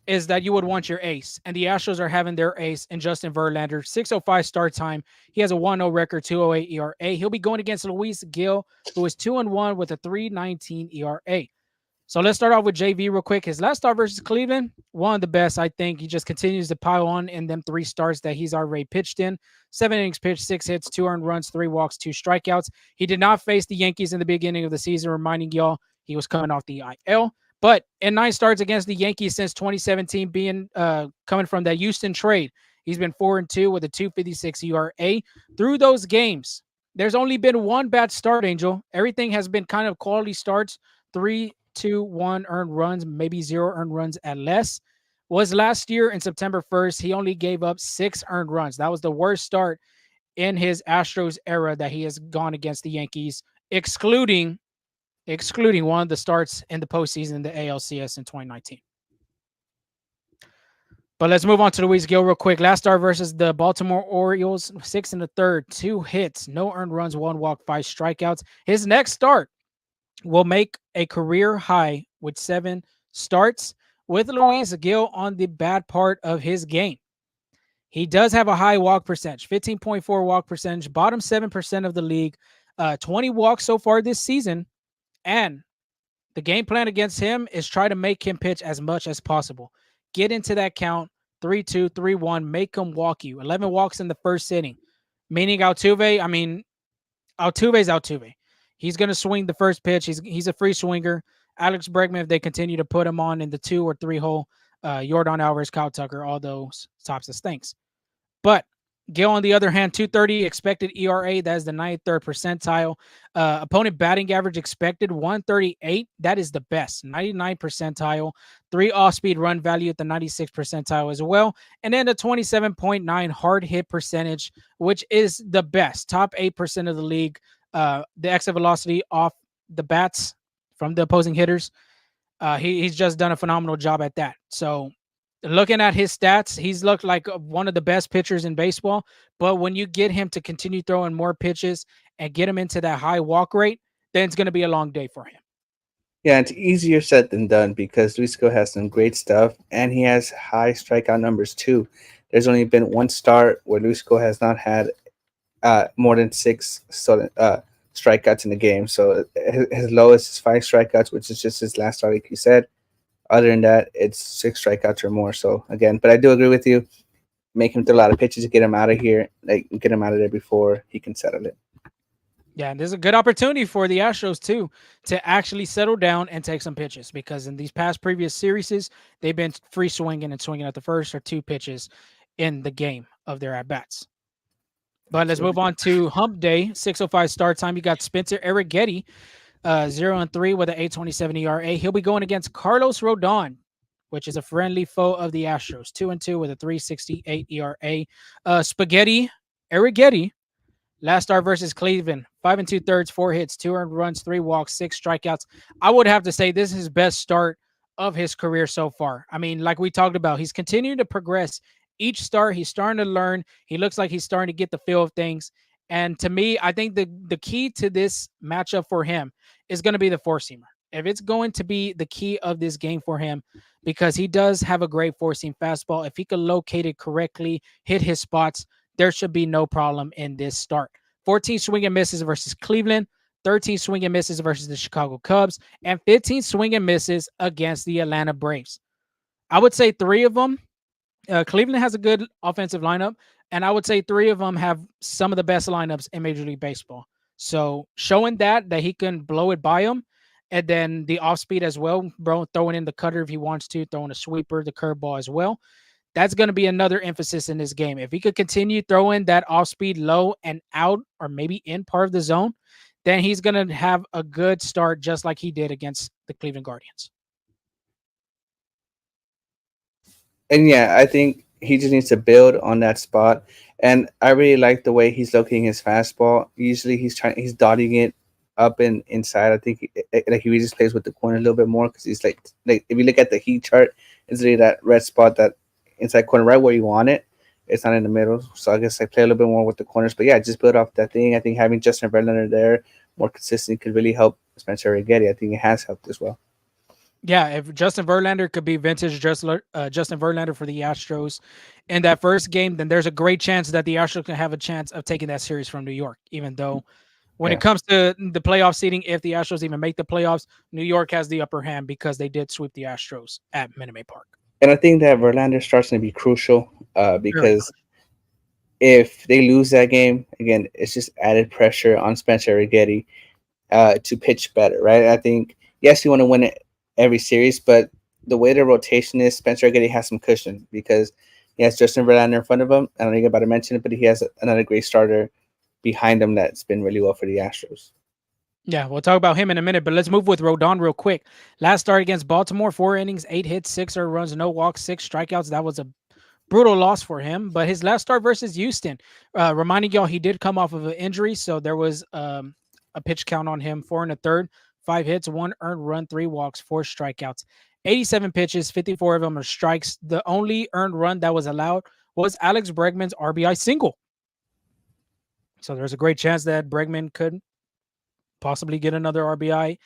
is that you would want your ace. And the Astros are having their ace in Justin Verlander. 6:05 start time. He has a 1-0 record, 2.08 ERA. He'll be going against Luis Gil, who is 2-1 with a 3.19 ERA. So let's start off with JV real quick. His last start versus Cleveland, one of the best, I think. He just continues to pile on in them 3 starts that he's already pitched in. 7 innings pitched, 6 hits, 2 earned runs, 3 walks, 2 strikeouts. He did not face the Yankees in the beginning of the season, reminding y'all he was coming off the IL. But in 9 starts against the Yankees since 2017, being coming from that Houston trade, he's been 4-2 with a 2.56 ERA. Through those games, there's only been 1 bad start, Angel. Everything has been kind of quality starts, 3, 2, 1 earned runs, maybe 0 earned runs at less. was last year in September 1st. He only gave up 6 earned runs. That was the worst start in his Astros era that he has gone against the Yankees, excluding one of the starts in the postseason in the ALCS in 2019. But let's move on to Luis Gil real quick. Last start versus the Baltimore Orioles, 6 in the third, 2 hits, no earned runs, 1 walk, 5 strikeouts. His next start will make a career high with 7 starts with Luis Gil on the bad part of his game. He does have a high walk percentage, 15.4 walk percentage, bottom 7% of the league, 20 walks so far this season. And the game plan against him is try to make him pitch as much as possible. Get into that count, 3-2, 3-1, make him walk you. 11 walks in the first inning. Meaning Altuve's Altuve. He's going to swing the first pitch. He's a free swinger. Alex Bregman, if they continue to put him on in the 2 or 3 hole, Yordan Alvarez, Kyle Tucker, all those types of stinks. But Gil, on the other hand, 230 expected ERA. That is the 93rd percentile. Opponent batting average expected 138. That is the best, 99th percentile. 3 off-speed run value at the 96th percentile as well. And then the 27.9 hard hit percentage, which is the best, top 8% of the league. The exit velocity off the bats from the opposing hitters. He's just done a phenomenal job at that. So looking at his stats, he's looked like one of the best pitchers in baseball. But when you get him to continue throwing more pitches and get him into that high walk rate, then it's going to be a long day for him. Yeah, it's easier said than done because Luisco has some great stuff and he has high strikeout numbers too. There's only been one start where Luisco has not had more than 6 strikeouts in the game. So his lowest is 5 strikeouts, which is just his last start, like you said. Other than that, it's 6 strikeouts or more. So again, but I do agree with you. Make him throw a lot of pitches to get him out of here, like get him out of there before he can settle it. Yeah, and there's a good opportunity for the Astros too to actually settle down and take some pitches because in these past previous series, they've been free swinging and swinging at the first or 2 pitches in the game of their at bats. But let's move on to Hump Day, 6:05 start time. You got Spencer Arrighetti, 0-3 with an 8.27 ERA. He'll be going against Carlos Rodon, which is a friendly foe of the Astros, 2-2 with a 3.68 ERA. Spaghetti Arrighetti, last start versus Cleveland, 5 2/3, 4 hits, 2 earned runs, 3 walks, 6 strikeouts. I would have to say this is his best start of his career so far. I mean, like we talked about, he's continuing to progress each start. He's starting to learn. He looks like he's starting to get the feel of things. And to me, I think the key to this matchup for him is going to be the four-seamer. If it's going to be the key of this game for him, because he does have a great four-seam fastball, if he can locate it correctly, hit his spots, there should be no problem in this start. 14 swing and misses versus Cleveland, 13 swing and misses versus the Chicago Cubs, and 15 swing and misses against the Atlanta Braves. I would say 3 of them, Cleveland has a good offensive lineup, and I would say 3 of them have some of the best lineups in Major League Baseball. So showing that he can blow it by them, and then the off speed as well, throwing in the cutter if he wants to, throwing a sweeper, the curveball as well. That's going to be another emphasis in this game. If he could continue throwing that off speed low and out or maybe in part of the zone, then he's going to have a good start just like he did against the Cleveland Guardians. And yeah, I think he just needs to build on that spot. And I really like the way he's locating his fastball. Usually he's dotting it up and inside. I think like he really just plays with the corner a little bit more because he's like if you look at the heat chart, it's really that red spot, that inside corner right where you want it. It's not in the middle. So I guess I play a little bit more with the corners. But yeah, just build off that thing. I think having Justin Verlander there more consistent could really help Spencer Arrighetti. I think it has helped as well. Yeah, if Justin Verlander could be vintage Justin Verlander for the Astros in that first game, then there's a great chance that the Astros can have a chance of taking that series from New York. Even though when it comes to the playoff seeding, if the Astros even make the playoffs, New York has the upper hand because they did sweep the Astros at Minute Maid Park. And I think that Verlander starts to be crucial because if they lose that game, again, it's just added pressure on Spencer Arrighetti to pitch better, right? I think, yes, you want to win it every series, but the way the rotation is, Spencer Arrighetti has some cushion because he has Justin Verlander in front of him. I don't think I'm about to mention it, but he has another great starter behind him that's been really well for the Astros. Yeah, we'll talk about him in a minute, but let's move with Rodon real quick. Last start against Baltimore, 4 innings, 8 hits, 6 earned runs, no walks, 6 strikeouts. That was a brutal loss for him. But his last start versus Houston, reminding y'all, he did come off of an injury, so there was a pitch count on him, 4 1/3, 5 hits, 1 earned run, 3 walks, 4 strikeouts, 87 pitches, 54 of them are strikes. The only earned run that was allowed was Alex Bregman's RBI single. So there's a great chance that Bregman could possibly get another RBI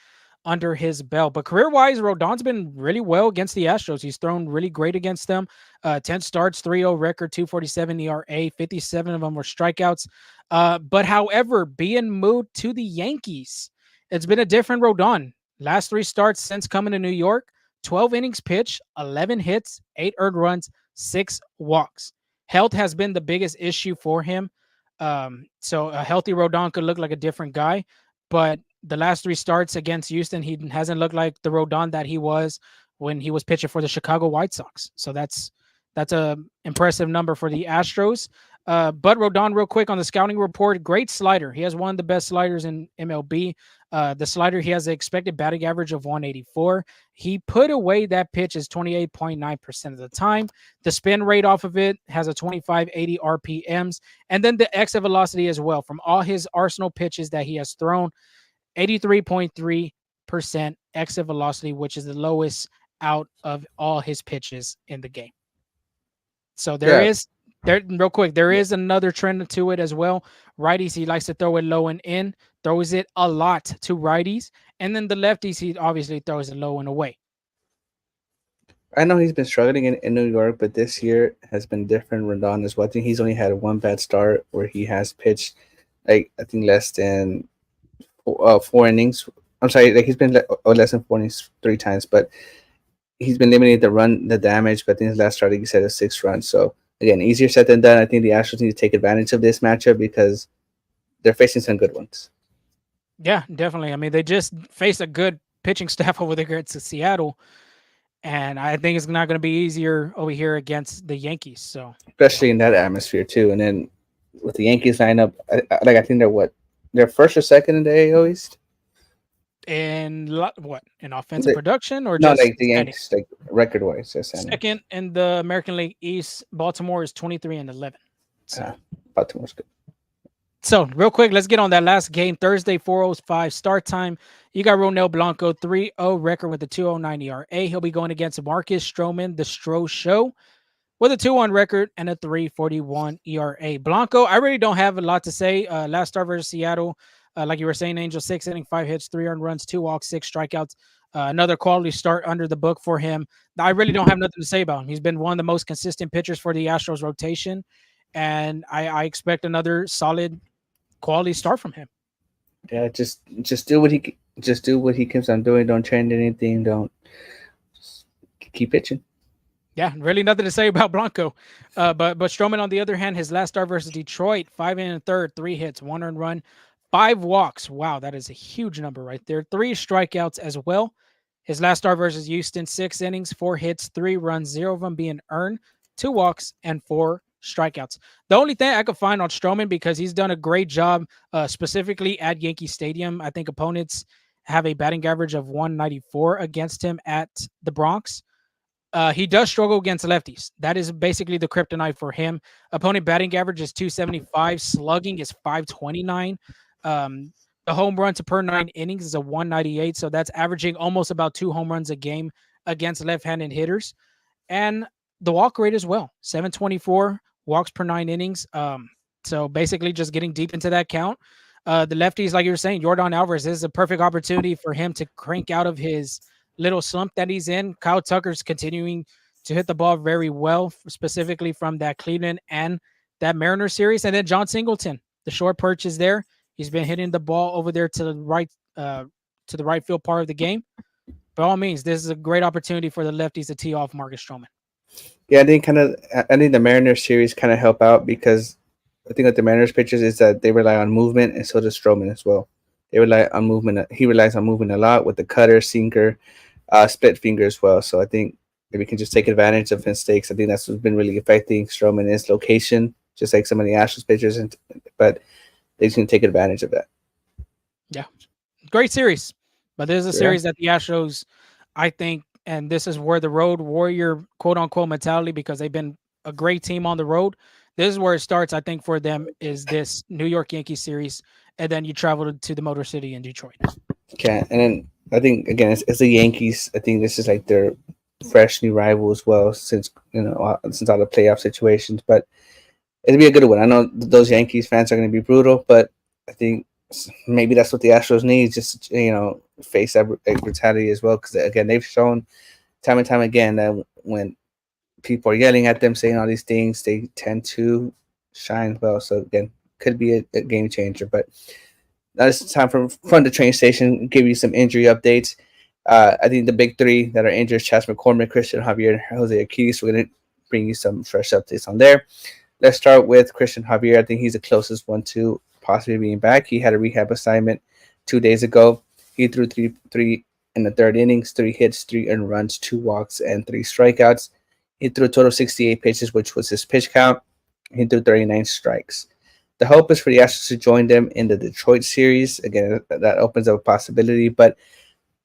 under his belt. But career wise, Rodon's been really well against the Astros. He's thrown really great against them. 10 starts, 3.0 record, 2.47 ERA, 57 of them were strikeouts. But however, being moved to the Yankees, it's been a different Rodon. Last 3 starts since coming to New York, 12 innings pitched, 11 hits, 8 earned runs, 6 walks. Health has been the biggest issue for him. So a healthy Rodon could look like a different guy, but the last 3 starts against Houston, he hasn't looked like the Rodon that he was when he was pitching for the Chicago White Sox. So that's a impressive number for the Astros. But Rodon, real quick on the scouting report, great slider. He has one of the best sliders in MLB. The slider, he has an expected batting average of 184. He put away that pitch is 28.9% of the time. The spin rate off of it has a 2580 RPMs. And then the exit velocity as well. From all his arsenal pitches that he has thrown, 83.3% exit velocity, which is the lowest out of all his pitches in the game. So there Yeah, is real quick, there is another trend to it as well. Righties, he likes to throw it low and in, throws it a lot to righties. And then the lefties, he obviously throws it low and away. I know he's been struggling in New York, but this year has been different. Rodon as well. I think he's only had one bad start where he has pitched, like I think less than 4 innings. I'm sorry, like he's been less than 4 innings 3 times, but he's been limiting the damage. But I think his last start, like you said, is 6 runs. So again, easier said than done. I think the Astros need to take advantage of this matchup because they're facing some good ones. Yeah, definitely. I mean, they just faced a good pitching staff over there at Seattle. And I think it's not going to be easier over here against the Yankees. So, Especially in that atmosphere too. And then with the Yankees lineup, I think they're what, they're first or second in the AL East. in what? In offensive They, production or no, just like the standing? Yankees, like record wise, they're standing. Second in the American League East, Baltimore is 23-11. So, Baltimore's good. so real quick, let's get on that last game. Thursday, 4:05 start time. You got Ronel Blanco, 3.0 record with a 2.09 ERA. He'll be going against Marcus Stroman, the Stros show, with a 2-1 record and a 3.41 ERA. Blanco, I really don't have a lot to say. Last start versus Seattle, like you were saying, Angel, 6 innings, 5 hits, 3 earned runs, 2 walks, 6 strikeouts. Another quality start under the book for him. I really don't have nothing to say about him. He's been one of the most consistent pitchers for the Astros rotation, and I expect another solid quality start from him. Yeah, just do what he keeps on doing. Don't change anything. Don't just keep pitching. Yeah, really nothing to say about Blanco. But Stroman, on the other hand, his last start versus Detroit, 5 1/3, 3 hits, 1 earned run, 5 walks. Wow, that is a huge number right there. 3 strikeouts as well. His last start versus Houston, 6 innings, 4 hits, 3 runs, 0 of them being earned, 2 walks, and 4 strikeouts. The only thing I could find on Stroman, because he's done a great job, specifically at Yankee Stadium. I think opponents have a batting average of 194 against him at the Bronx. He does struggle against lefties. That is basically the kryptonite for him. Opponent batting average is 275. Slugging is 529. The home runs per 9 innings is a 198. So that's averaging almost about 2 home runs a game against left-handed hitters. And the walk rate as well, 724 walks per 9 innings. So basically just getting deep into that count. The lefties, like you were saying, Yordan Alvarez, this is a perfect opportunity for him to crank out of his little slump that he's in. Kyle Tucker's continuing to hit the ball very well, specifically from that Cleveland and that Mariners series. And then Jon Singleton, the short perch is there. He's been hitting the ball over there to the right field part of the game. By all means, this is a great opportunity for the lefties to tee off Marcus Stroman. Yeah, I think the Mariners series kind of help out because I think what the Mariners pitchers is that they rely on movement, and so does Stroman as well. They rely on movement. He relies on movement a lot with the cutter, sinker, split finger as well. So I think if we can just take advantage of mistakes, I think that's what's been really affecting Stroman is location, just like some of the Astros pitchers, but they just can take advantage of that. Yeah, great series, but this is a Yeah, series that the Astros, I think, and this is where the road warrior quote unquote mentality, because they've been a great team on the road. This is where it starts. I think for them is this New York Yankees series, and then you travel to the Motor City in Detroit. can and then I think again it's the Yankees. I think this is like their fresh new rival as well since since all the playoff situations. But it'll be a good one. I know those Yankees fans are going to be brutal, but I think maybe that's what the Astros need, just to, face that brutality as well. Because again, they've shown time and time again that when people are yelling at them, saying all these things, they tend to shine well. So again, could be a game changer. But now it's time from the train station. Give you some injury updates. I think the big three that are injured: Chas McCormick, Christian Javier, and Jose Urquidy. So we're gonna bring you some fresh updates on there. Let's start with Christian Javier. I think he's the closest one to possibly being back. He had a rehab assignment 2 days ago. He threw three in the third innings, 3 hits, 3 earned runs, 2 walks, and 3 strikeouts. He threw a total of 68 pitches, which was his pitch count. He threw 39 strikes. The hope is for the Astros to join them in the Detroit series. Again, that opens up a possibility. But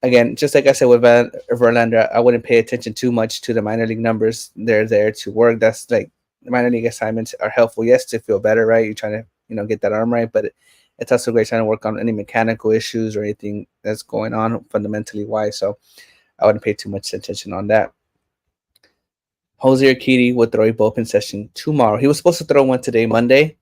again, just like I said with Verlander, I wouldn't pay attention too much to the minor league numbers. They're there to work. That's like the minor league assignments are helpful, yes, to feel better, right? You're trying to, get that arm right, but it's also great trying to work on any mechanical issues or anything that's going on fundamentally wise. So I wouldn't pay too much attention on that. Jose Urquidy will throw a bullpen session tomorrow. He was supposed to throw one today, Monday,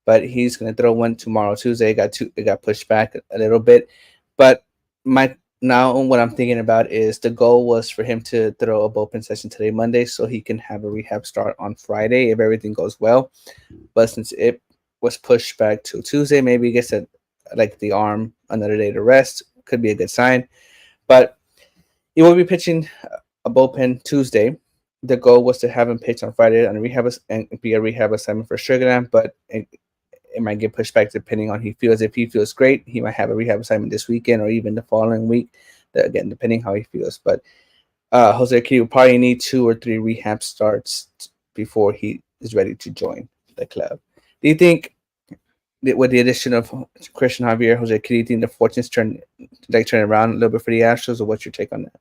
but he's going to throw one tomorrow, Tuesday. It got pushed back a little bit, but my now what I'm thinking about is the goal was for him to throw a bullpen session today, Monday, so he can have a rehab start on Friday if everything goes well. But since it was pushed back to Tuesday, maybe he gets like the arm another day to rest. Could be a good sign. But he will be pitching a bullpen Tuesday. The goal was to have him pitch on Friday on and be a rehab assignment for Sugarland, but it might get pushed back depending on he feels. If he feels great, he might have a rehab assignment this weekend or even the following week. Again, depending how he feels. But Jose Urquidy will probably need 2 or 3 rehab starts before he is ready to join the club. Do you think that with the addition of Christian Javier, Jose Urquidy, do you think the fortunes turn around a little bit for the Astros, or what's your take on that?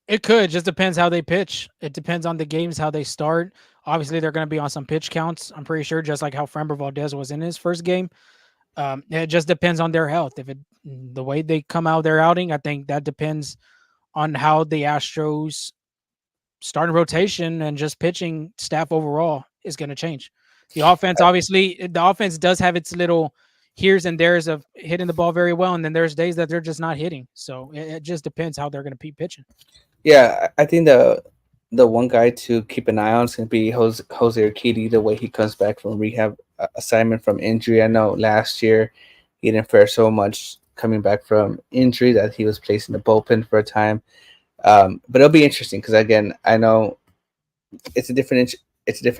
It could just depends how they pitch. It depends on the games how they start. Obviously, they're going to be on some pitch counts. I'm pretty sure, just like how Framber Valdez was in his first game. It just depends on their health. If it the way they come out their outing, I think that depends on how the Astros starting rotation and just pitching staff overall is going to change. The offense, obviously, the offense does have its little here's and there's of hitting the ball very well, and then there's days that they're just not hitting. So it just depends how they're going to be pitching. Yeah, I think the one guy to keep an eye on is going to be Jose Urquidy, the way he comes back from rehab assignment from injury. I know last year he didn't fare so much coming back from injury that he was placed in the bullpen for a time. But it'll be interesting because again, I know it's a different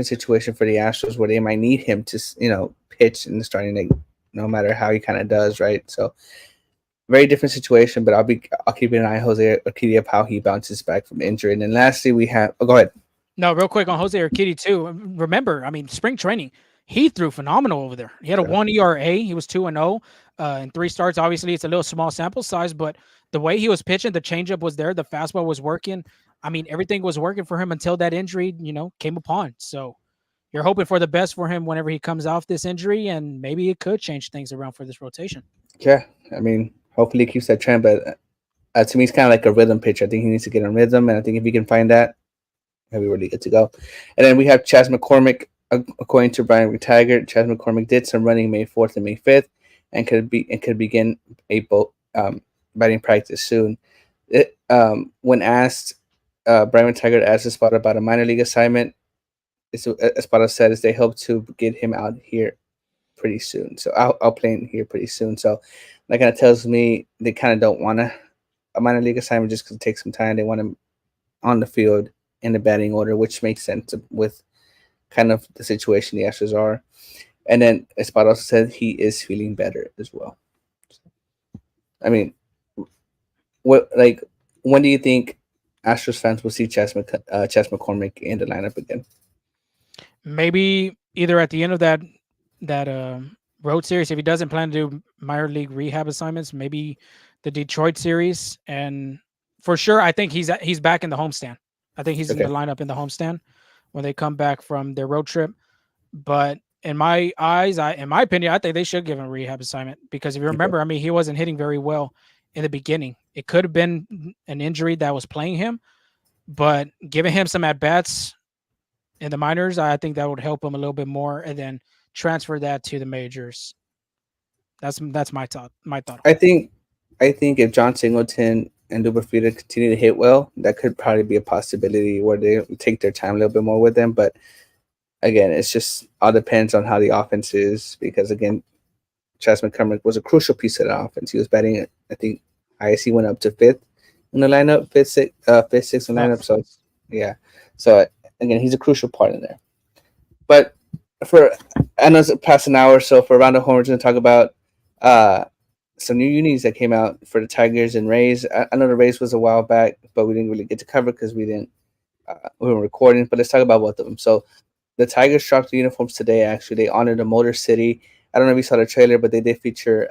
situation for the Astros where they might need him to pitch in the starting league, no matter how he kind of does, right? So very different situation, but I'll keep an eye on Jose Urquidy of how he bounces back from injury. And then lastly, we have go ahead. No, real quick on Jose Urquidy too. Remember, I mean, spring training, he threw phenomenal over there. He had a Yeah. 1 ERA. He was 2-0 in 3 starts. Obviously, it's a little small sample size, but the way he was pitching, the changeup was there, the fastball was working. I mean, everything was working for him until that injury, came upon. So you're hoping for the best for him whenever he comes off this injury, and maybe it could change things around for this rotation. Yeah, I mean, hopefully he keeps that trend, but to me, it's kind of like a rhythm pitcher. I think he needs to get in rhythm, and I think if he can find that, he'll be really good to go. And then we have Chas McCormick. According to Brian Abreu, Chas McCormick did some running May 4th and May 5th, and could begin a batting practice soon. When asked, Brian Abreu asked Espada about a minor league assignment. Espada said is they hope to get him out here pretty soon. So I'll play him here pretty soon. So that kind of tells me they kind of don't want a minor league assignment just because it takes some time. They want him on the field in the batting order, which makes sense with kind of the situation the Astros are. And then Espada also said he is feeling better as well. I mean, when do you think Astros fans will see Chas McCormick in the lineup again? Maybe either at the end of that road series, if he doesn't plan to do minor league rehab assignments, maybe the Detroit series, and for sure, I think he's back in the homestand. I think he's in the Okay. lineup in the homestand when they come back from their road trip. But in my eyes, in my opinion, I think they should give him a rehab assignment because if you Okay. remember, I mean, he wasn't hitting very well in the beginning. It could have been an injury that was playing him, but giving him some at bats in the minors, I think that would help him a little bit more, and then transfer that to the majors. That's my thought. My thought on I it. think I think if Jon Singleton and Duberfida continue to hit well, that could probably be a possibility where they take their time a little bit more with them. But again, it's just all depends on how the offense is because again, Chas McCormick was a crucial piece of the offense. He was batting, I think, ISC went up to fifth in the lineup, fifth, sixth in the lineup. So yeah, so again, he's a crucial part in there. But for I know it's past an hour, so for around the horn, we're going to talk about uh some new unis that came out for the Tigers and Rays. I know the Rays was a while back, but we didn't really get to cover because we were recording. But let's talk about both of them. So the Tigers dropped the uniforms today. Actually, they honored the Motor City. I don't know if you saw the trailer, but they did feature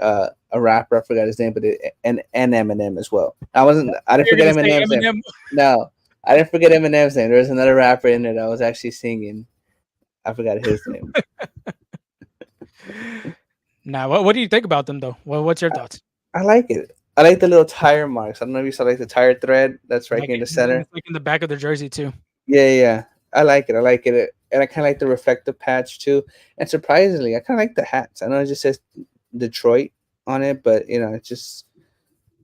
a rapper. I forgot his name, but and Eminem as well. I didn't You're forget gonna say Eminem's name. Eminem? No, I didn't forget Eminem's name. There was another rapper in there that was actually singing. I forgot his name. Now, what do you think about them though? Well, what's your thoughts? I like it. I like the little tire marks. I don't know if you saw like the tire thread that's right Like here in the center. it's like in the back of the jersey too. Yeah, yeah, yeah. I like it. I like it. And I kind of like the reflective patch too. And surprisingly, I kind of like the hats. I know it just says Detroit on it, but it's just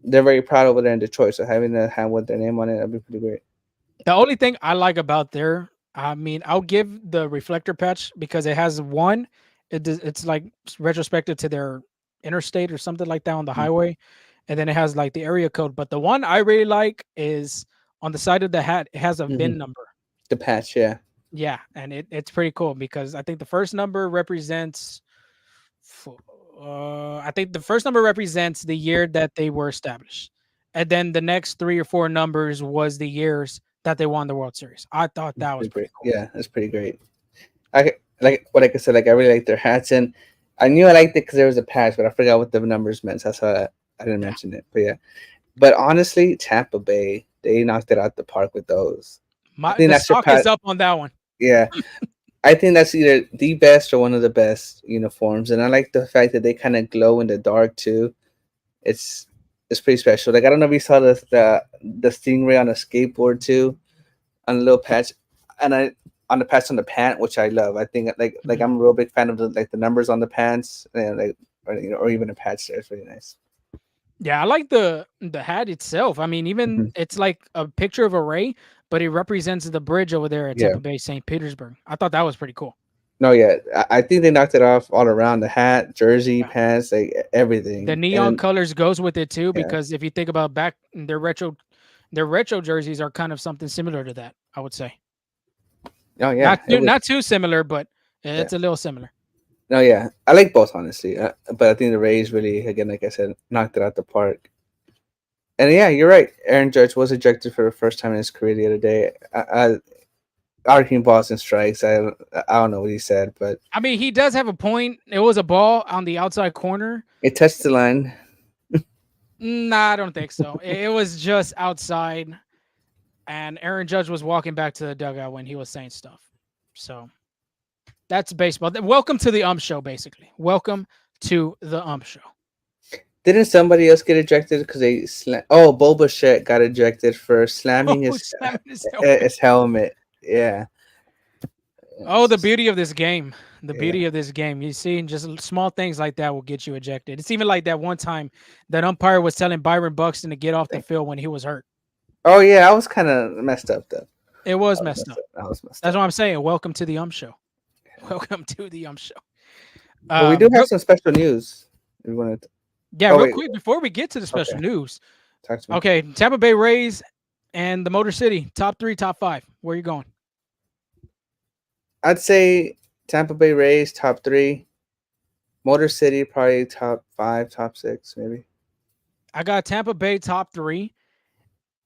they're very proud over there in Detroit. So having the hat with their name on it, that'd be pretty great. The only thing I like about there, I mean, I'll give the reflector patch because it has one. It's like retrospective to their interstate or something like that on the Mhm. highway, and then it has like the area code. But the one I really like is on the side of the hat. It has a VIN number. The patch, yeah. Yeah, and it's pretty cool because I think the first number represents. I think the first number represents the year that they were established, and then the next three or four numbers was the years that they won the World Series. I thought It's that was pretty pretty great. cool. Yeah, that's pretty great. Like I said, like I really like their hats, and I knew I liked it because there was a patch, but I forgot what the numbers meant. So that's why I didn't Yeah, mention it. But yeah, but honestly, Tampa Bay, they knocked it out the park with those. I think the that's your stock is pat. up on that one. Yeah, I think that's either the best or one of the best uniforms, and I like the fact that they kind of glow in the dark too. It's it's pretty special. Like I don't know if you saw the stingray on a skateboard too, on a little patch, and I on the patch on the pant, which I love. I think like Mhm. I'm a real big fan of the numbers on the pants and or even a patch there. It's really nice. Yeah, I like the hat itself. I mean, even Hmm. it's like a picture of a ray, but it represents the bridge over there at Yeah. Tampa Bay, St. Petersburg. I thought that was pretty cool. No, yeah, I think they knocked it off all around the hat, jersey, Yeah. pants, like The everything. neon And colors goes with it too, yeah, because if you think about back their retro jerseys are kind of something similar to that. I would say oh yeah, it was not too similar, but yeah. it's a little similar. No, yeah, I like both honestly, but I think the Rays really, again, like I said, knocked it out the park. And yeah, you're right. Aaron Judge was ejected for the first time in his career the other day. Arguing balls and strikes. I don't know what he said, but I mean, he does have a point. It was a ball on the outside corner. it touched the line. Nah, I don't think so. It was just outside, and Aaron Judge was walking back to the dugout when he was saying stuff. So that's baseball. Welcome to the Show, basically. Welcome to the Show. Didn't somebody else get ejected because they Oh, Boba Fett got ejected for slamming Oh, slamming his helmet. his helmet. Yeah. Oh, the beauty of this game. The Yeah. beauty of this game. You see, just small things like that will get you ejected. It's even like that one time that umpire was telling Byron Buxton to get off the field when he was hurt. Oh yeah, I was kind of messed up though. It was messed up. I was messed That's up. what I'm saying. Welcome to the Show. Welcome to the Show. But we do have Real, some special news. We wanted. yeah, Oh real wait. quick before we get to the special Okay. news. Talk to me. Okay, Tampa Bay Rays and the Motor City, top 3, top 5. Where are you going? I'd say Tampa Bay Rays top 3. Motor City probably top 5, top 6 maybe. I got Tampa Bay top 3.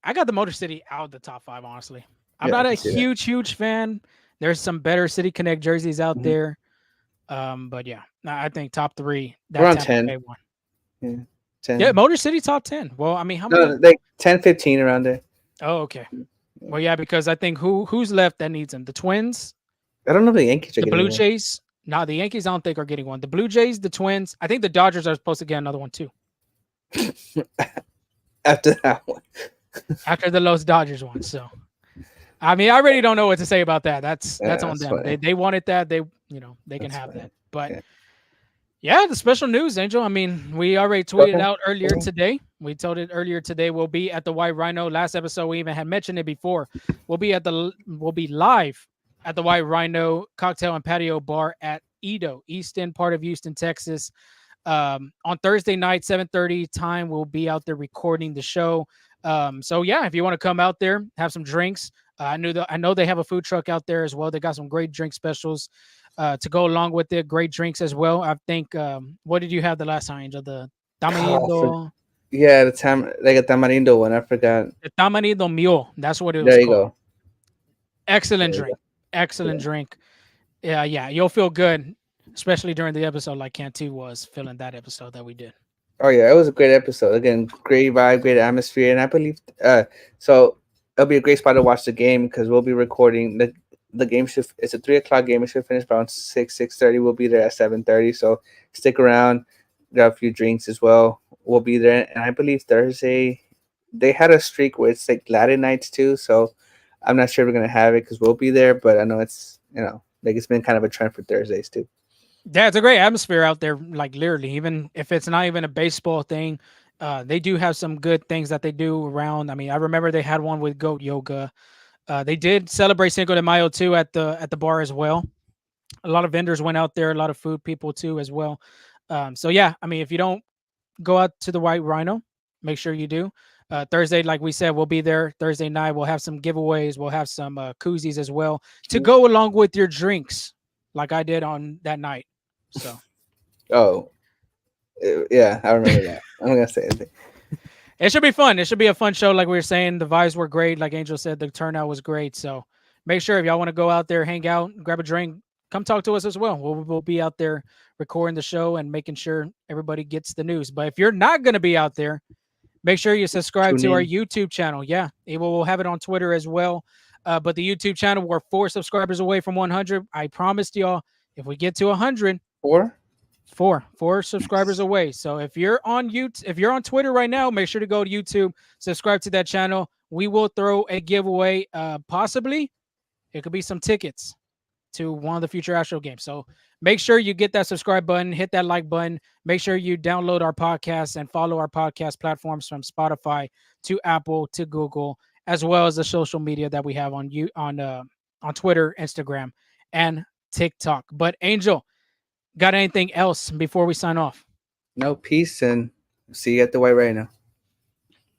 I got the Motor City out of the top 5, honestly. I'm Yeah, I not a can see that. huge fan. There's some better City Connect jerseys out Mhm. there. But yeah, I think top 3, that Around Tampa 10. Bay one. Yeah. Yeah, 10. Motor City top 10. Well, I mean, how No, many? like 10, 15 around there. Oh, okay. Well, yeah, because I think who's left that needs him? The Twins, I don't know if the Yankees are the getting Blue one. Jays. No, the Yankees I don't think are getting one. The Blue Jays, the Twins. I think the Dodgers are supposed to get another one too After that one. after the Los Dodgers one. So, I mean, I really don't know what to say about that. That's Yeah, on that's them. funny. They wanted that. They can That's have funny. that. But Yeah. yeah, the special news, Angel. I mean, we already tweeted out earlier today. We told it earlier today. We'll be at the White Rhino. Last episode, we even had mentioned it before. We'll be live at the White Rhino Cocktail and Patio Bar at Edo, Easton, part of Houston, Texas. On Thursday night, 7:30 time, we'll be out there recording the show. So yeah, if you want to come out there, have some drinks. I know they have a food truck out there as well. They got some great drink specials to go along with it. Great drinks as well. I think. What did you have the last time, Angel? The tamarindo. Yeah, the time like a tamarindo one. I forgot. The tamarindo mule. That's what it was There you called. go. Excellent There you drink. Excellent Yeah. drink. Yeah. You'll feel good, especially during the episode like Cantu was feeling that episode that we did. Oh yeah, it was a great episode. Again, great vibe, great atmosphere, and I believe so. It'll be a great spot to watch the game because we'll be recording the game. Should It's a 3 o'clock game. It should finish around 6:30. We'll be there at 7:30. So stick around, grab a few drinks as well. We'll be there, and I believe Thursday they had a streak where it's like Latin nights too. So I'm not sure we're gonna have it because we'll be there, but I know it's like it's been kind of a trend for Thursdays too. Yeah, it's a great atmosphere out there. Like literally, even if it's not even a baseball thing, they do have some good things that they do around. I mean, I remember they had one with goat yoga. They did celebrate Cinco de Mayo too at the bar as well. A lot of vendors went out there, a lot of food people too as well. So yeah, I mean, if you don't go out to the White Rhino, make sure you do. Thursday, like we said, we'll be there Thursday night. We'll have some giveaways. We'll have some koozies as well to go along with your drinks, like I did on that night. So, Oh, yeah, I remember that. I'm not gonna say anything. it should be fun. It should be a fun show. Like we were saying, the vibes were great. Like Angel said, the turnout was great. So make sure if y'all want to go out there, hang out, grab a drink, come talk to us as well. We'll be out there recording the show and making sure everybody gets the news. But if you're not going to be out there, make sure you subscribe to our YouTube channel. Yeah, we'll have it on Twitter as well. But the YouTube channel, we're 4 subscribers away from 100. I promised y'all, if we get to 100, 4 subscribers away. So if you're on YouTube, if you're on Twitter right now, make sure to go to YouTube, subscribe to that channel. We will throw a giveaway. Possibly, it could be some tickets to one of the future Astro games. So make sure you get that subscribe button, hit that like button. Make sure you download our podcast and follow our podcast platforms from Spotify to Apple to Google, as well as the social media that we have on Twitter, Instagram, and TikTok. But Angel, got anything else before we sign off? No, peace, and see you at the White Rhino.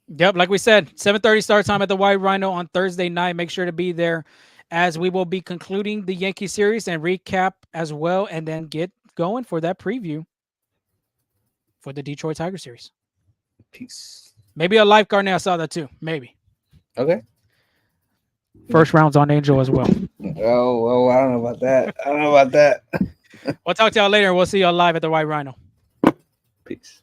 Yep, like we said, 7:30 start time at the White Rhino on Thursday night. Make sure to be there, as we will be concluding the Yankee series and recap as well, and then get going for that preview for the Detroit Tiger series. Peace. Maybe a live Carne Asada too. Maybe. Okay. First round's on Angel as well. Oh, I don't know about that. I don't know about that. We'll talk to y'all later. We'll see y'all live at the White Rhino. Peace.